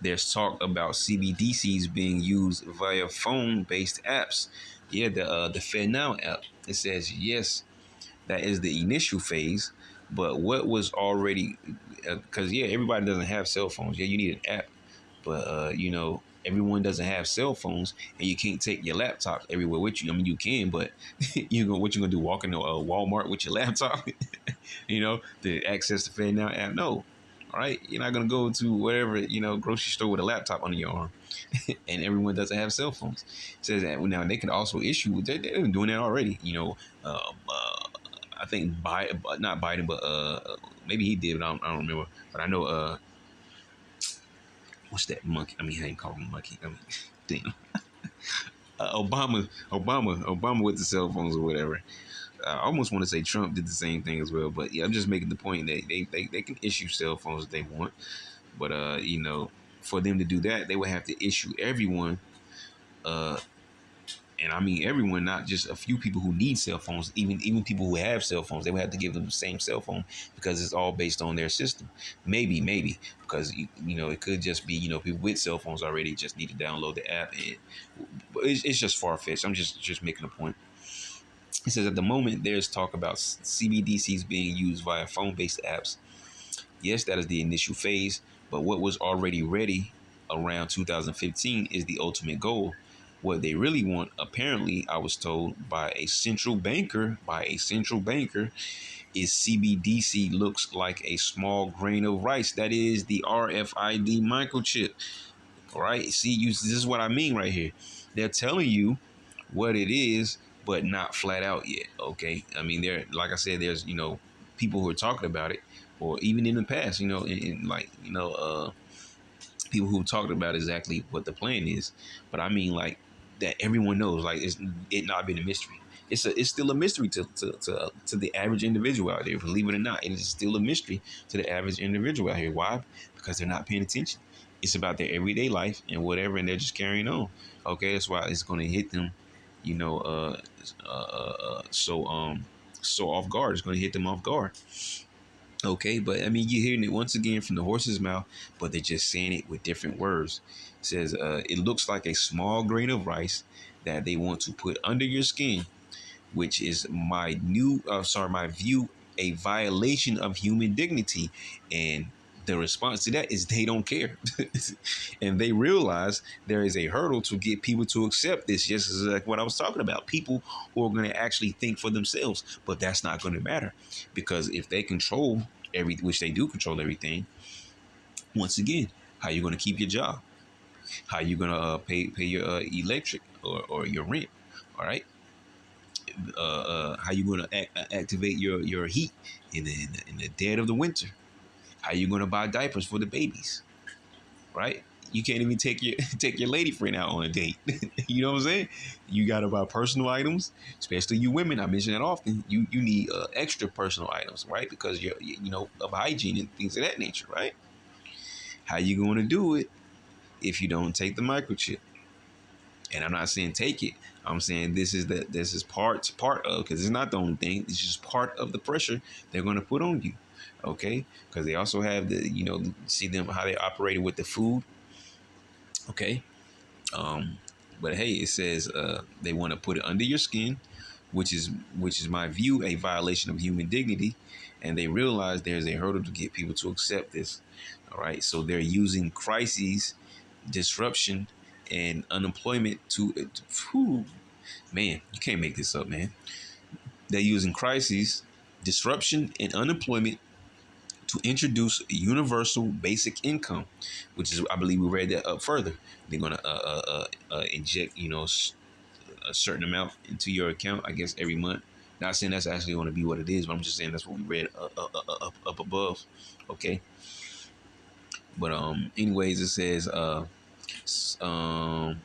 S1: there's talk about CBDCs being used via phone-based apps. Yeah, the FedNow app. It says yes, that is the initial phase. But what was already, because everybody doesn't have cell phones. Yeah, you need an app, but everyone doesn't have cell phones, and you can't take your laptop everywhere with you. I mean, you can, but what you gonna do? Walk into Walmart with your laptop, to access the FedNow app? No. All right, you're not gonna go to whatever grocery store with a laptop under your arm, and everyone doesn't have cell phones. It says that now they can also issue. They've been doing that already. I think not Biden, but maybe he did, but I don't remember. But I know what's that monkey? I mean, I ain't calling him monkey. I mean, damn. Obama with the cell phones or whatever. I almost want to say Trump did the same thing as well, but yeah, I'm just making the point that they can issue cell phones if they want, but for them to do that, they would have to issue everyone, and I mean everyone, not just a few people who need cell phones. Even people who have cell phones, they would have to give them the same cell phone because it's all based on their system. Maybe because it could just be people with cell phones already just need to download the app. But it's just far fetched. I'm just making a point. It says at the moment there's talk about CBDCs being used via phone-based apps. Yes, that is the initial phase, but what was already ready around 2015 is the ultimate goal. What they really want, apparently, I was told by a central banker, is CBDC looks like a small grain of rice. That is the RFID microchip. All right, see, this is what I mean right here. They're telling you what it is, but not flat out yet. Okay, I mean, like I said, there's people who are talking about it, or even in the past, people who talked about exactly what the plan is. But I mean, like that everyone knows, like it not been a mystery. It's still a mystery to the average individual out there. Believe it or not, it is still a mystery to the average individual out here. Why? Because they're not paying attention. It's about their everyday life and whatever, and they're just carrying on. Okay, that's why it's going to hit them, so off guard. It's going to hit them off guard. Okay, but I mean, you're hearing it once again from the horse's mouth, but they're just saying it with different words. It says, it looks like a small grain of rice that they want to put under your skin, which is my view, a violation of human dignity. And the response to that is they don't care. And they realize there is a hurdle to get people to accept this, just as like what I was talking about. People who are going to actually think for themselves, but that's not going to matter because if they control which they do control everything, once again, how you going to keep your job? How you going to pay your electric or your rent? All right. how you gonna activate your heat in the dead of the winter. How you gonna buy diapers for the babies, right? You can't even take your take your lady friend out on a date. You know what I'm saying? You gotta buy personal items, especially you women. I mention that often. You need extra personal items, right? Because you're of hygiene and things of that nature, right? How you going to do it if you don't take the microchip? And I'm not saying take it. I'm saying this is part of, because it's not the only thing. It's just part of the pressure they're going to put on you, okay? Because they also have the see them how they operated with the food, okay? Um, but hey, it says they want to put it under your skin, which is my view a violation of human dignity, and they realize there's a hurdle to get people to accept this. All right, so they're using crises, disruption, and unemployment to man, you can't make this up, man. They're using crises, disruption, and unemployment to introduce universal basic income, which is, I believe, we read that up further. They're gonna inject, a certain amount into your account, I guess, every month. Not saying that's actually going to be what it is, but I'm just saying that's what we read up above. Okay, but anyways, it says um,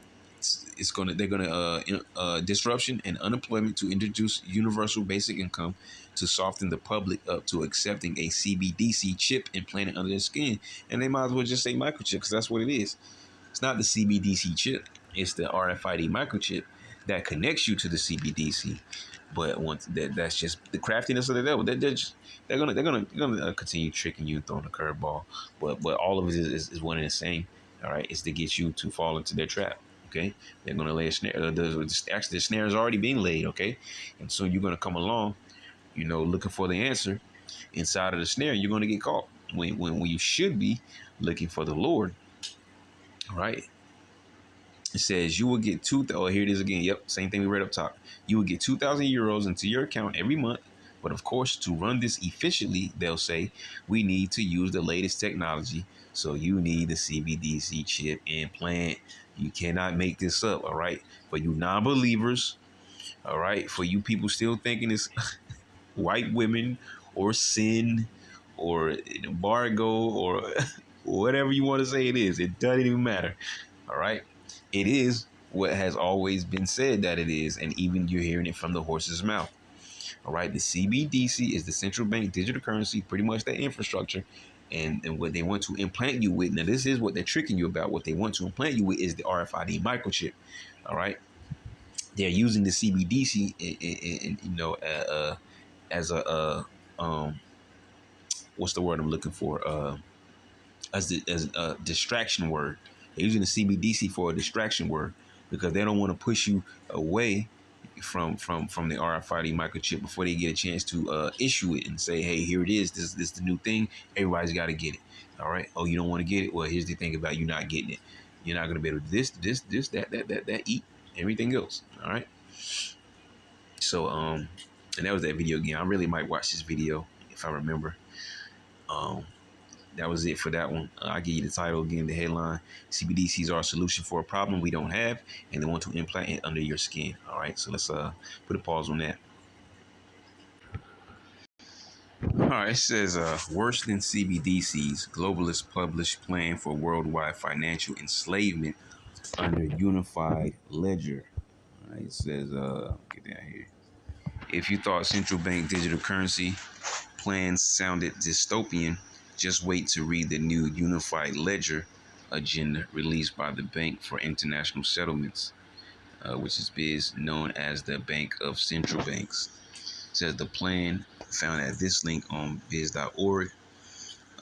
S1: they're gonna disruption and unemployment to introduce universal basic income to soften the public up to accepting a CBDC chip implanted under their skin, and they might as well just say microchip because that's what it is. It's not the CBDC chip; it's the RFID microchip that connects you to the CBDC. But once that's just the craftiness of the devil. They're gonna continue tricking you and throwing a curveball. But all of it is one and the same. All right, it's to get you to fall into their trap. Okay, they're gonna lay a snare. Actually, the snare is already being laid. Okay, and so you're gonna come along, looking for the answer inside of the snare. You're gonna get caught when you should be looking for the Lord. All right. It says you will get oh, here it is again. Yep, same thing we read up top. You will get 2,000 euros into your account every month. But of course, to run this efficiently, they'll say we need to use the latest technology. So you need the CBDC chip implant. You cannot make this up. All right. For you non-believers, all right. For you people still thinking it's white women or sin or embargo or whatever you want to say it is. It doesn't even matter. All right. It is what has always been said that it is, and even you're hearing it from the horse's mouth. All right. The CBDC is the central bank digital currency, pretty much that infrastructure. And what they want to implant you with. Now, this is what they're tricking you about. What they want to implant you with is the RFID microchip. All right. They're using the CBDC, as a what's the word I'm looking for? As a distraction word. They're using the CBDC for a distraction word because they don't want to push you away from the RFID microchip before they get a chance to issue it and say, hey, here it is. This is the new thing. Everybody's got to get it. All right. Oh, you don't want to get it? Well, here's the thing about you not getting it. You're not going to be able to do this, that, eat, everything else. All right. So, and that was that video again. I really might watch this video if I remember. That was it for that one. I'll give you the title again, the headline. CBDCs are a solution for a problem we don't have, and they want to implant it under your skin. All right, so let's put a pause on that. All right, it says worse than CBDCs, globalists publish plan for worldwide financial enslavement under unified ledger. All right, it says, get down here. If you thought central bank digital currency plans sounded dystopian, just wait to read the new unified ledger agenda released by the Bank for International Settlements, which is known as the Bank of Central Banks. It says the plan found at this link on biz.org.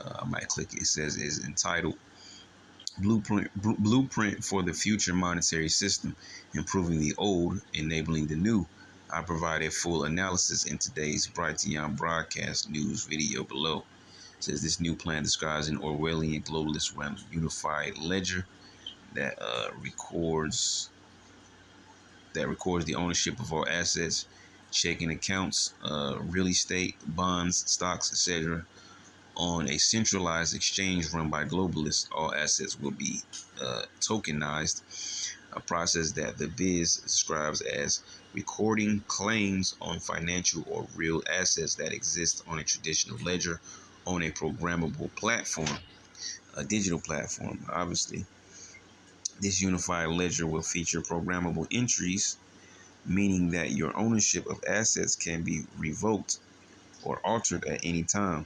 S1: I might click it. It says is entitled Blueprint for the Future Monetary System, Improving the Old, Enabling the New. I provide a full analysis in today's Brighteon broadcast news video below. It says this new plan describes an Orwellian globalist run unified ledger that records the ownership of all assets, checking accounts, real estate, bonds, stocks, etc. on a centralized exchange run by globalists. All assets will be tokenized. a process that the biz describes as recording claims on financial or real assets that exist on a traditional ledger on a programmable platform, a digital platform. Obviously, this unified ledger will feature programmable entries, meaning that your ownership of assets can be revoked or altered at any time,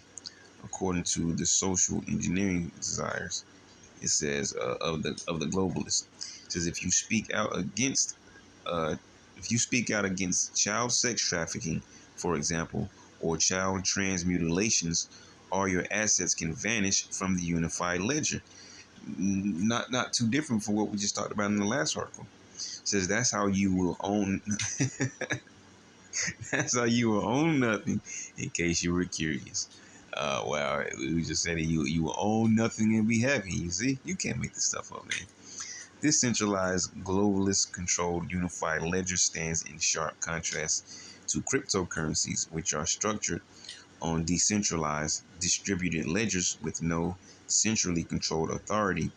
S1: according to the social engineering desires. It says of the globalists. It says uh, if you speak out against child sex trafficking, for example, or child trans mutilations, all your assets can vanish from the unified ledger. Not too different from what we just talked about in the last article. It says that's how you will own. That's how you will own nothing. In case you were curious. Wow, we just said that you will own nothing and be happy. You see, you can't make this stuff up, man. This centralized, globalist controlled unified ledger stands in sharp contrast to cryptocurrencies, which are structured on decentralized, distributed ledgers with no centrally controlled authority.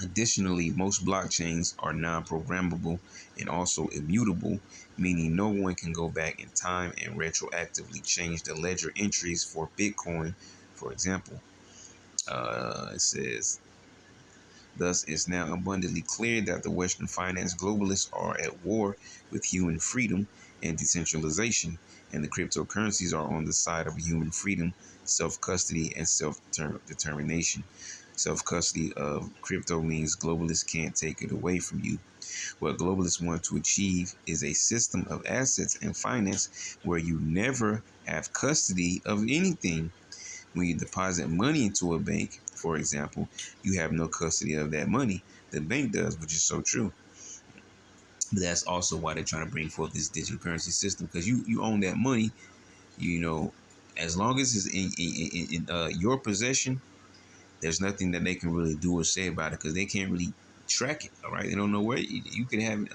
S1: Additionally, most blockchains are non programmable and also immutable, meaning no one can go back in time and retroactively change the ledger entries for Bitcoin, for example. It says, thus, it's now abundantly clear that the Western finance globalists are at war with human freedom and decentralization, and the cryptocurrencies are on the side of human freedom, self custody, and self determination. Self custody of crypto means globalists can't take it away from you. What globalists want to achieve is a system of assets and finance where you never have custody of anything. When you deposit money into a bank, for example, you have no custody of that money. The bank does, which is so true. But that's also why they're trying to bring forth this digital currency system, because you own that money. You know, as long as it's in your possession, there's nothing that they can really do or say about it, because they can't really track it. All right, they don't know where you could have it.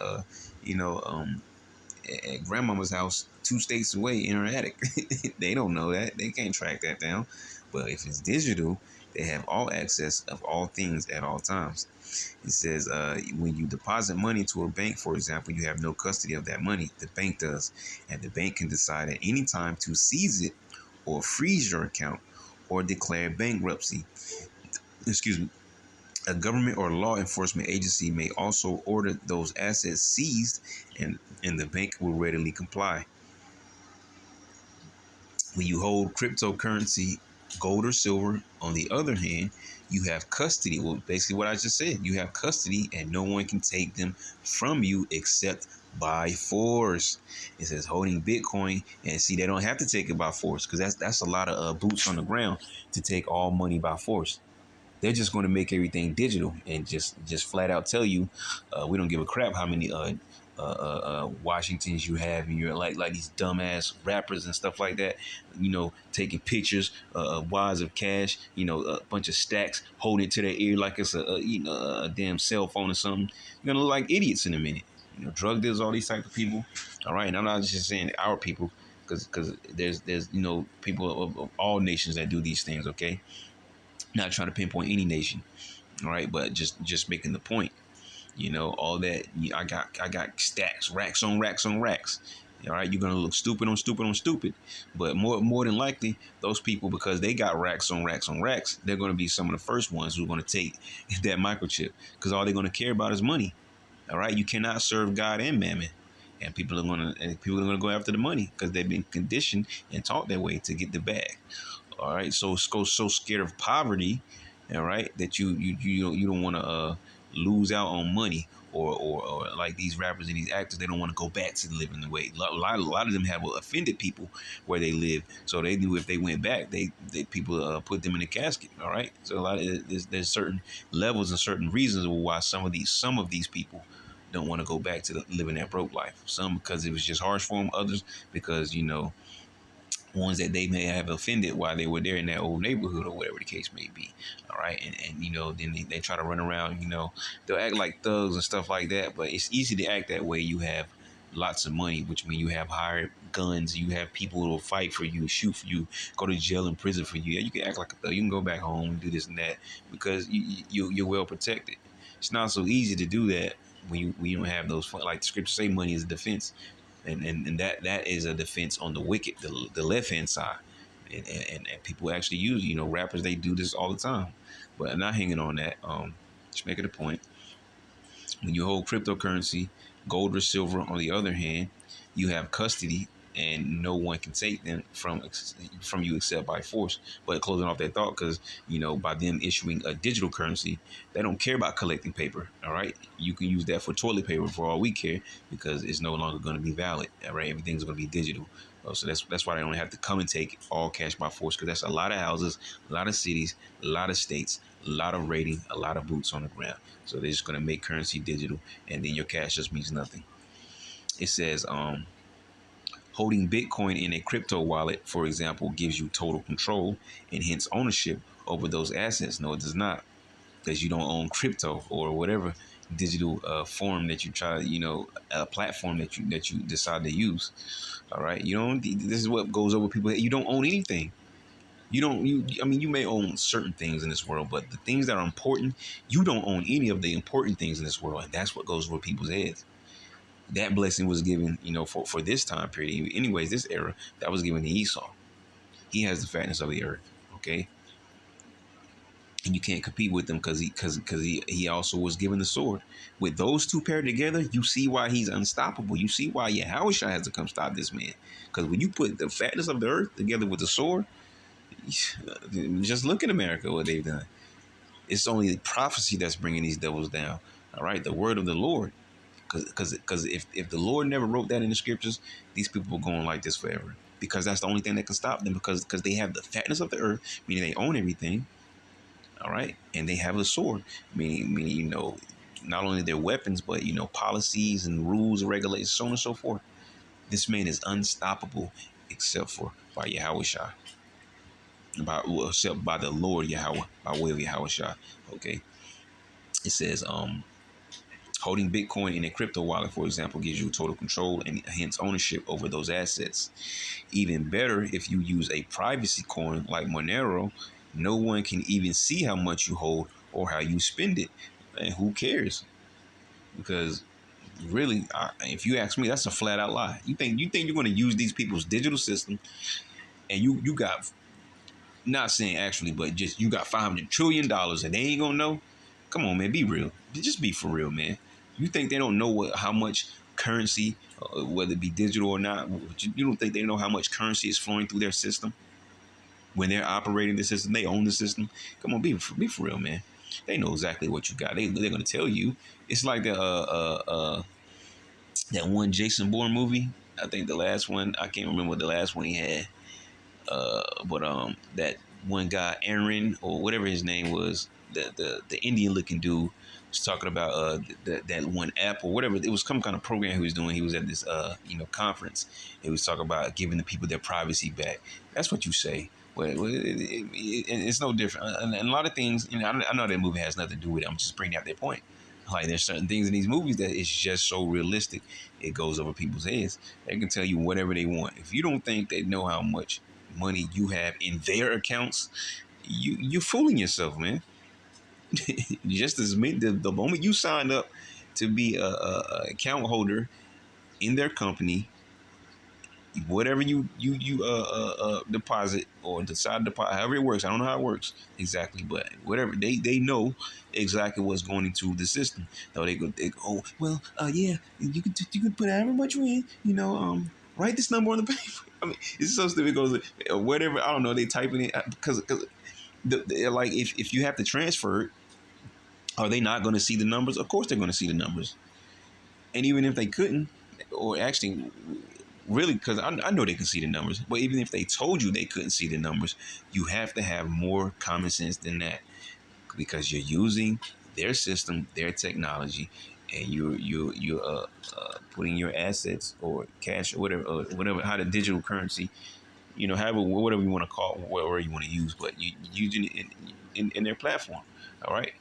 S1: You know, at grandmama's house 2 states away in her attic. They don't know that. They can't track that down. But if it's digital, they have all access of all things at all times. It says when you deposit money to a bank, for example, you have no custody of that money. The bank does. And the bank can decide at any time to seize it or freeze your account or declare bankruptcy. Excuse me. A government or law enforcement agency may also order those assets seized, and the bank will readily comply. When you hold cryptocurrency, gold or silver, on the other hand, you have custody. Well, basically what I just said, you have custody and no one can take them from you except by force. It says holding Bitcoin, and see, they don't have to take it by force, because that's a lot of boots on the ground to take all money by force. They're just going to make everything digital and just flat out tell you, we don't give a crap how many Washingtons you have, and you're like these dumbass rappers and stuff like that. You know, taking pictures of wads of cash. You know, a bunch of stacks, holding it to their ear like it's a damn cell phone or something. You're gonna look like idiots in a minute. You know, drug dealers, all these type of people. All right, and I'm not just saying our people, because there's people of all nations that do these things. Okay, not trying to pinpoint any nation, all right, but just making the point. You know, all that I got stacks, racks on racks on racks. All right, you're gonna look stupid on stupid on stupid, but more than likely, those people, because they got racks on racks on racks, they're gonna be some of the first ones who are gonna take that microchip, because all they're gonna care about is money. All right, you cannot serve God and mammon, and people are gonna go after the money because they've been conditioned and taught that way to get the bag. All right, so scared of poverty, all right, that you don't want to lose out on money, or like these rappers and these actors, they don't want to go back to living the way. A lot of them have offended people where they live, so they knew if they went back, they people put them in a casket. All right, so a lot of there's certain levels and certain reasons why some of these people don't want to go back to living that broke life. Some because it was just harsh for them. Others because ones that they may have offended while they were there in that old neighborhood, or whatever the case may be. All right. And then they try to run around, they'll act like thugs and stuff like that. But it's easy to act that way. You have lots of money, which means you have hired guns, you have people who will fight for you, shoot for you, go to jail and prison for you. Yeah, you can act like a thug. You can go back home and do this and that because you're well protected. It's not so easy to do that when you don't have those funds. Like the scripture say, money is a defense, and that is a defense on the wicked, the left hand side, and people actually use, rappers, they do this all the time, but I'm not hanging on that. Just making a point. When you hold cryptocurrency, gold or silver, on the other hand, you have custody, and no one can take them from you except by force. But closing off that thought, because by them issuing a digital currency, they don't care about collecting paper. All right, you can use that for toilet paper for all we care, because it's no longer going to be valid. All right, everything's going to be digital. So that's why they don't have to come and take all cash by force, because that's a lot of houses, a lot of cities, a lot of states, a lot of rating, a lot of boots on the ground. So they're just going to make currency digital, and then your cash just means nothing. It says, holding Bitcoin in a crypto wallet, for example, gives you total control and hence ownership over those assets. No, it does not, because you don't own crypto or whatever digital form that you try, a platform that you decide to use. All right, you don't. This is what goes over people. You don't own anything. You don't. I mean, you may own certain things in this world, but the things that are important, you don't own any of the important things in this world, and that's what goes over people's heads. That blessing was given, for this time period. Anyways, this era, that was given to Esau. He has the fatness of the earth. Okay, and you can't compete with him because he also was given the sword. With those two paired together, you see why he's unstoppable. You see why Yahushua has to come stop this man. Because when you put the fatness of the earth together with the sword, just look at America, what they've done. It's only the prophecy that's bringing these devils down. All right, the word of the Lord. Because if the Lord never wrote that in the scriptures, these people are going like this forever. Because that's the only thing that can stop them. Because they have the fatness of the earth, meaning they own everything. All right, and they have a sword, meaning not only their weapons, but policies and rules and regulations, so on and so forth. This man is unstoppable, except for by Yahushua, except by the Lord Yahweh, by way of Yahushua. Okay, it says holding Bitcoin in a crypto wallet, for example, gives you total control and hence ownership over those assets. Even better, if you use a privacy coin like Monero, no one can even see how much you hold or how you spend it. And who cares? Because really, if you ask me, that's a flat out lie. You think you're going to use these people's digital system, and you got, not saying actually, but just you got $500 trillion and they ain't gonna know? Come on, man, be real. Just be for real, man. You think they don't know how much currency, whether it be digital or not? You don't think they know how much currency is flowing through their system when they're operating the system? They own the system. Come on, be for real, man. They know exactly what you got. They're gonna tell you. It's like that one Jason Bourne movie. I think the last one. I can't remember what the last one he had. But that one guy, Aaron or whatever his name was, the Indian looking dude, was talking about that one app or whatever. It was some kind of program he was doing. He was at this conference. He was talking about giving the people their privacy back. That's what you say. Well, it's no different. And a lot of things, I know that movie has nothing to do with it. I'm just bringing out their point. Like there's certain things in these movies that it's just so realistic, it goes over people's heads. They can tell you whatever they want. If you don't think they know how much money you have in their accounts, you're fooling yourself, man. Just as the moment you signed up to be a account holder in their company, whatever you deposit or decide to deposit, however it works, I don't know how it works exactly, but whatever, they know exactly what's going into the system. So they go, oh well, yeah, you can put however much you in, write this number on the paper. I mean, it's so stupid. It goes whatever, I don't know. They typing it because like if you have to transfer it, are they not going to see the numbers? Of course they're going to see the numbers. And even if they couldn't, or actually, really, because I know they can see the numbers, but even if they told you they couldn't see the numbers, you have to have more common sense than that, because you're using their system, their technology, and you're putting your assets or cash or whatever, how the digital currency, however, whatever you want to call it, whatever you want to use, but you using it in their platform. All right.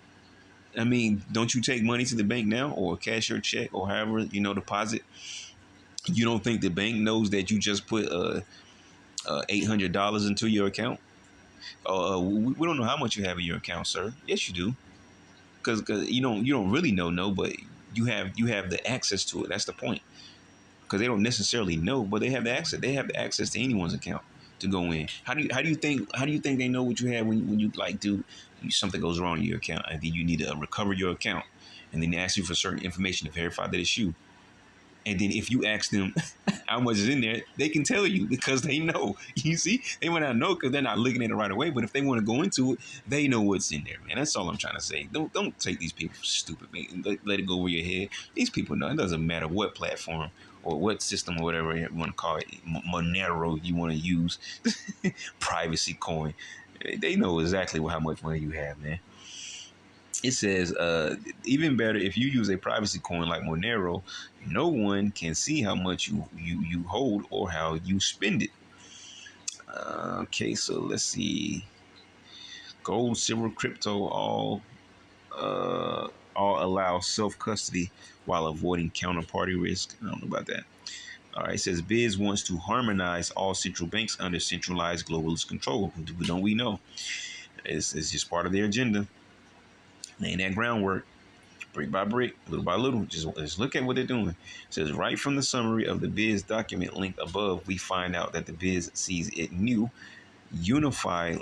S1: I mean, don't you take money to the bank now or cash your check or however, deposit? You don't think the bank knows that you just put $800 into your account? We don't know how much you have in your account, sir. Yes, you do. Because you don't really know, no, but you have the access to it. That's the point, because they don't necessarily know, but they have the access. They have the access to anyone's account to go in. How do you think they know what you have when you like do something goes wrong in your account and then you need to recover your account, and then they ask you for certain information to verify that it's you. And then if you ask them how much is in there, they can tell you because they know. You see, they might not know because they're not looking at it right away. But if they want to go into it, they know what's in there, man. That's all I'm trying to say. Don't take these people for stupid, man. Let it go over your head. These people know. It doesn't matter what platform or what system or whatever you want to call it, Monero you want to use, privacy coin. They know exactly how much money you have, man. It says, even better, if you use a privacy coin like Monero, no one can see how much you hold or how you spend it. Okay, so let's see. Gold, silver, crypto, all allow self custody while avoiding counterparty risk. I don't know about that. All right, it says BIDS wants to harmonize all central banks under centralized globalist control. Don't we know? It's just part of their agenda. Laying that groundwork, brick by brick, little by little. Just look at what they're doing. It says right from the summary of the BIDS document linked above, we find out that the BIDS sees its new unified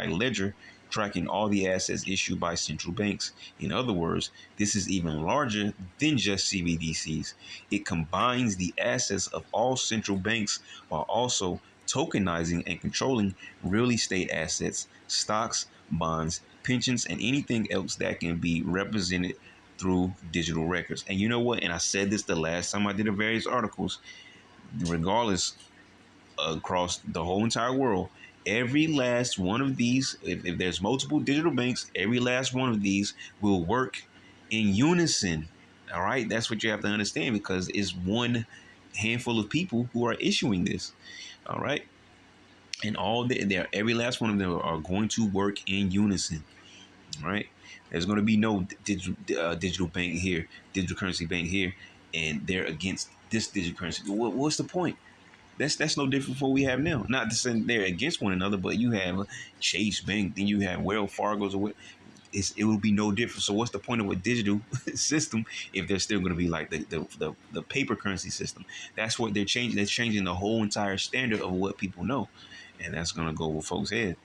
S1: ledger tracking all the assets issued by central banks. In other words, this is even larger than just CBDCs. It combines the assets of all central banks while also tokenizing and controlling real estate assets, stocks, bonds, pensions, and anything else that can be represented through digital records. And you know what? And I said this the last time I did the various articles, regardless, across the whole entire world, every last one of these, if there's multiple digital banks, every last one of these will work in unison. All right, that's what you have to understand, because it's one handful of people who are issuing this. All right, and every last one of them are going to work in unison. All right, there's going to be no digital bank here, digital currency bank here, and they're against this digital currency. What's the point? That's no different from what we have now. Not to say they're against one another, but you have Chase Bank, then you have Wells Fargo's, or what. It will be no different. So what's the point of a digital system if they're still going to be like the paper currency system? That's what they're changing. They're changing the whole entire standard of what people know, and that's going to go over folks' head.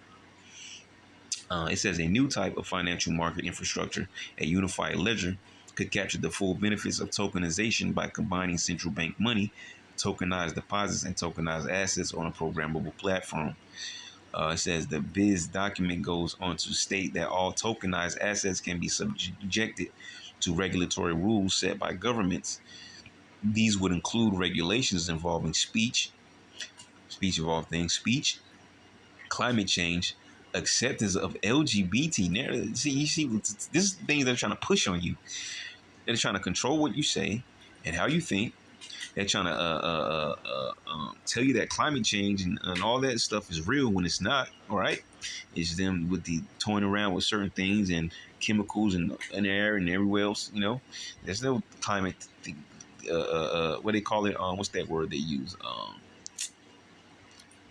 S1: It says a new type of financial market infrastructure, a unified ledger, could capture the full benefits of tokenization by combining central bank money, tokenized deposits, and tokenized assets on a programmable platform. It says the BIDS document goes on to state that all tokenized assets can be subjected to regulatory rules set by governments. These would include regulations involving speech of all things, speech, climate change, acceptance of LGBT narrative. You see, this is things they're trying to push on you. They're trying to control what you say and how you think. They're trying to tell you that climate change and all that stuff is real when it's not. All right, it's them with the toying around with certain things and chemicals and in the air and everywhere else. You know, there's no climate. What they call it? What's that word they use?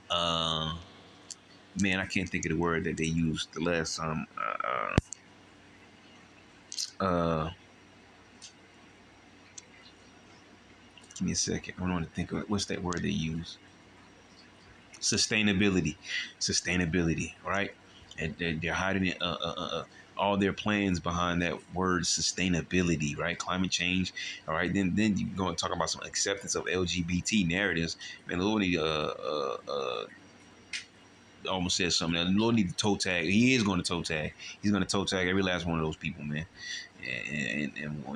S1: Uh, Man, I can't think of the word that they used the last time. Uh, Give me a second. I don't want to think of it. What's that word they use? Sustainability. Sustainability, right? And they're hiding it, all their plans behind that word sustainability, right? Climate change, all right? Then you go and talk about some acceptance of LGBT narratives. Man, Lord need almost said something. The Lord need to toe tag. He is going to toe tag. He's going to toe tag every last one of those people, man, and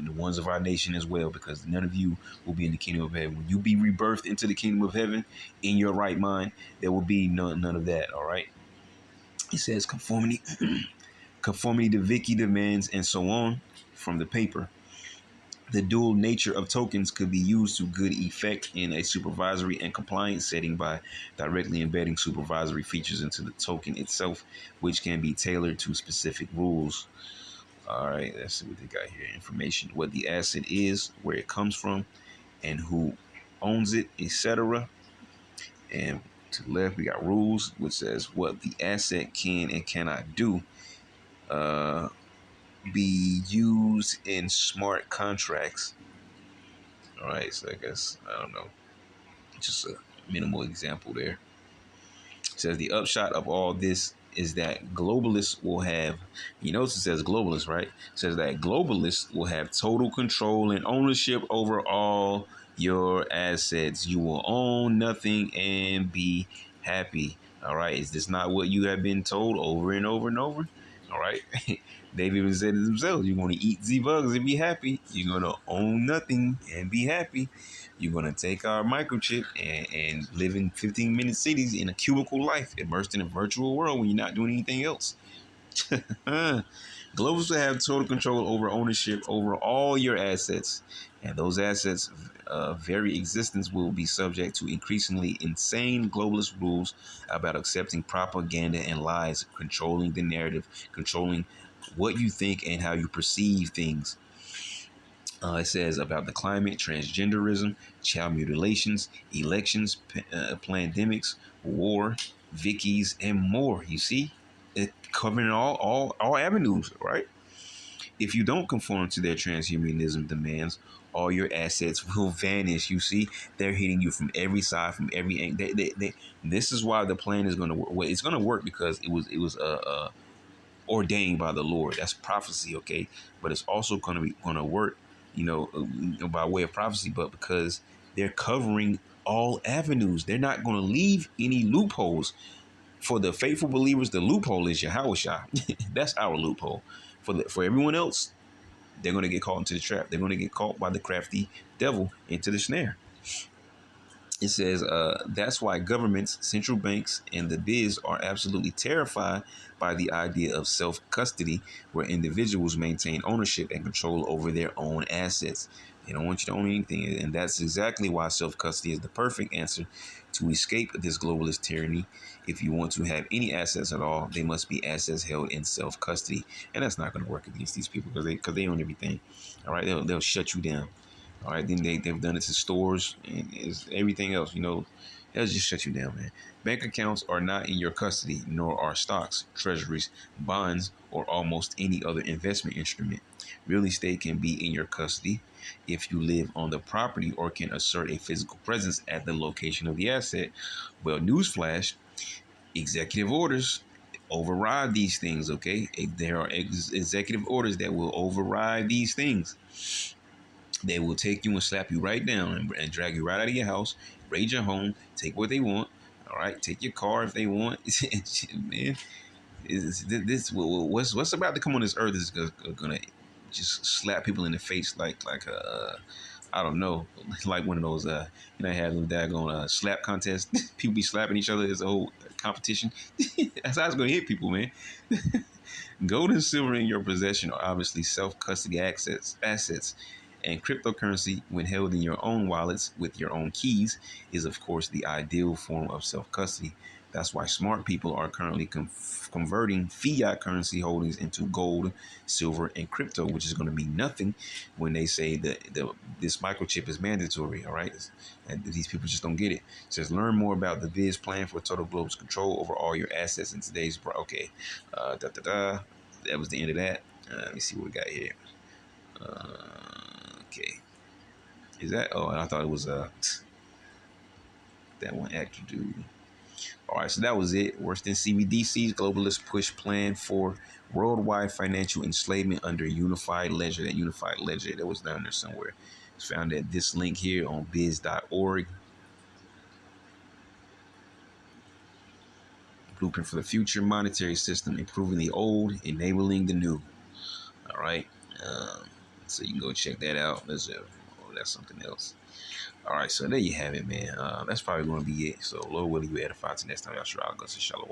S1: the ones of our nation as well, because none of you will be in the kingdom of heaven. When you be rebirthed into the kingdom of heaven in your right mind, there will be none of that. All right. It says conformity, conformity to Vicky demands, and so on from the paper. The dual nature of tokens could be used to good effect in a supervisory and compliance setting by directly embedding supervisory features into the token itself, which can be tailored to specific rules. All right, let's see what they got here. Information, what the asset is, where it comes from, and who owns it, etc. And to the left, we got rules, which says what the asset can and cannot do. be used in smart contracts. All right, so I guess I don't know, just a minimal example there. It says the upshot of all this is that globalists will have, you notice it says globalists, right? It says that globalists will have total control and ownership over all your assets. You will own nothing and be happy. All right. Is this not what you have been told over and over and over? All right. They've even said it themselves. You're going to eat the bugs and be happy. You're going to own nothing and be happy. You're going to take our microchip and live in 15-minute cities in a cubicle life, immersed in a virtual world when you're not doing anything else. Globals will have total control over ownership over all your assets, and those assets' very existence will be subject to increasingly insane globalist rules about accepting propaganda and lies, controlling the narrative, controlling what you think and how you perceive things. It says about the climate, transgenderism, child mutilations, elections, pandemics, war, Vickies, and more. You see, it covering all avenues, right? If you don't conform to their transhumanism demands, all your assets will vanish. You see, they're hitting you from every side, from every angle. This is why the plan is going to work. Well, it's going to work because it was ordained by the Lord. That's prophecy, okay? But it's also going to work, by way of prophecy, but because they're covering all avenues. They're not going to leave any loopholes. For the faithful believers, the loophole is Yahushua. That's our loophole. For everyone else, they're going to get caught into the trap. They're going to get caught by the crafty devil into the snare. It says that's why governments, central banks, and the biz are absolutely terrified by the idea of self-custody, where individuals maintain ownership and control over their own assets. They don't want you to own anything. And that's exactly why self-custody is the perfect answer to escape this globalist tyranny. If you want to have any assets at all, they must be assets held in self-custody. And that's not going to work against these people because they own everything. All right, they'll shut you down. All right, then they've done it to stores and is everything else. They'll just shut you down, man. Bank accounts are not in your custody, nor are stocks, treasuries, bonds, or almost any other investment instrument. Real estate can be in your custody if you live on the property or can assert a physical presence at the location of the asset. Well, newsflash, executive orders override these things, okay? There are executive orders that will override these things. They will take you and slap you right down and drag you right out of your house, raid your home, take what they want. All right, take your car if they want. Man, what's about to come on this earth is gonna just slap people in the face like I don't know, like one of those have them daggone slap contest. People be slapping each other as a whole competition. That's how it's gonna hit people, man. Gold and silver in your possession are obviously self-custody assets, and cryptocurrency, when held in your own wallets with your own keys, is of course the ideal form of self-custody. That's why smart people are currently converting fiat currency holdings into gold, silver, and crypto, which is going to mean nothing when they say that this microchip is mandatory. All right, and these people just don't get it. It says learn more about the Viz plan for total global's control over all your assets in today's okay. That was the end of that. Let me see what we got here. Okay. Is that? Oh, I thought it was that one actor dude. All right, so that was it. Worse than CBDC's globalist push plan for worldwide financial enslavement under unified ledger. That unified ledger that was down there somewhere. It's found at this link here on biz.org. Blueprint for the future monetary system, improving the old, enabling the new. All right. So you can go check that out. That's something else. All right, so there you have it, man. That's probably going to be it. So, Lord willing, you edify to next time. Y'all sure I'll go to Shalom.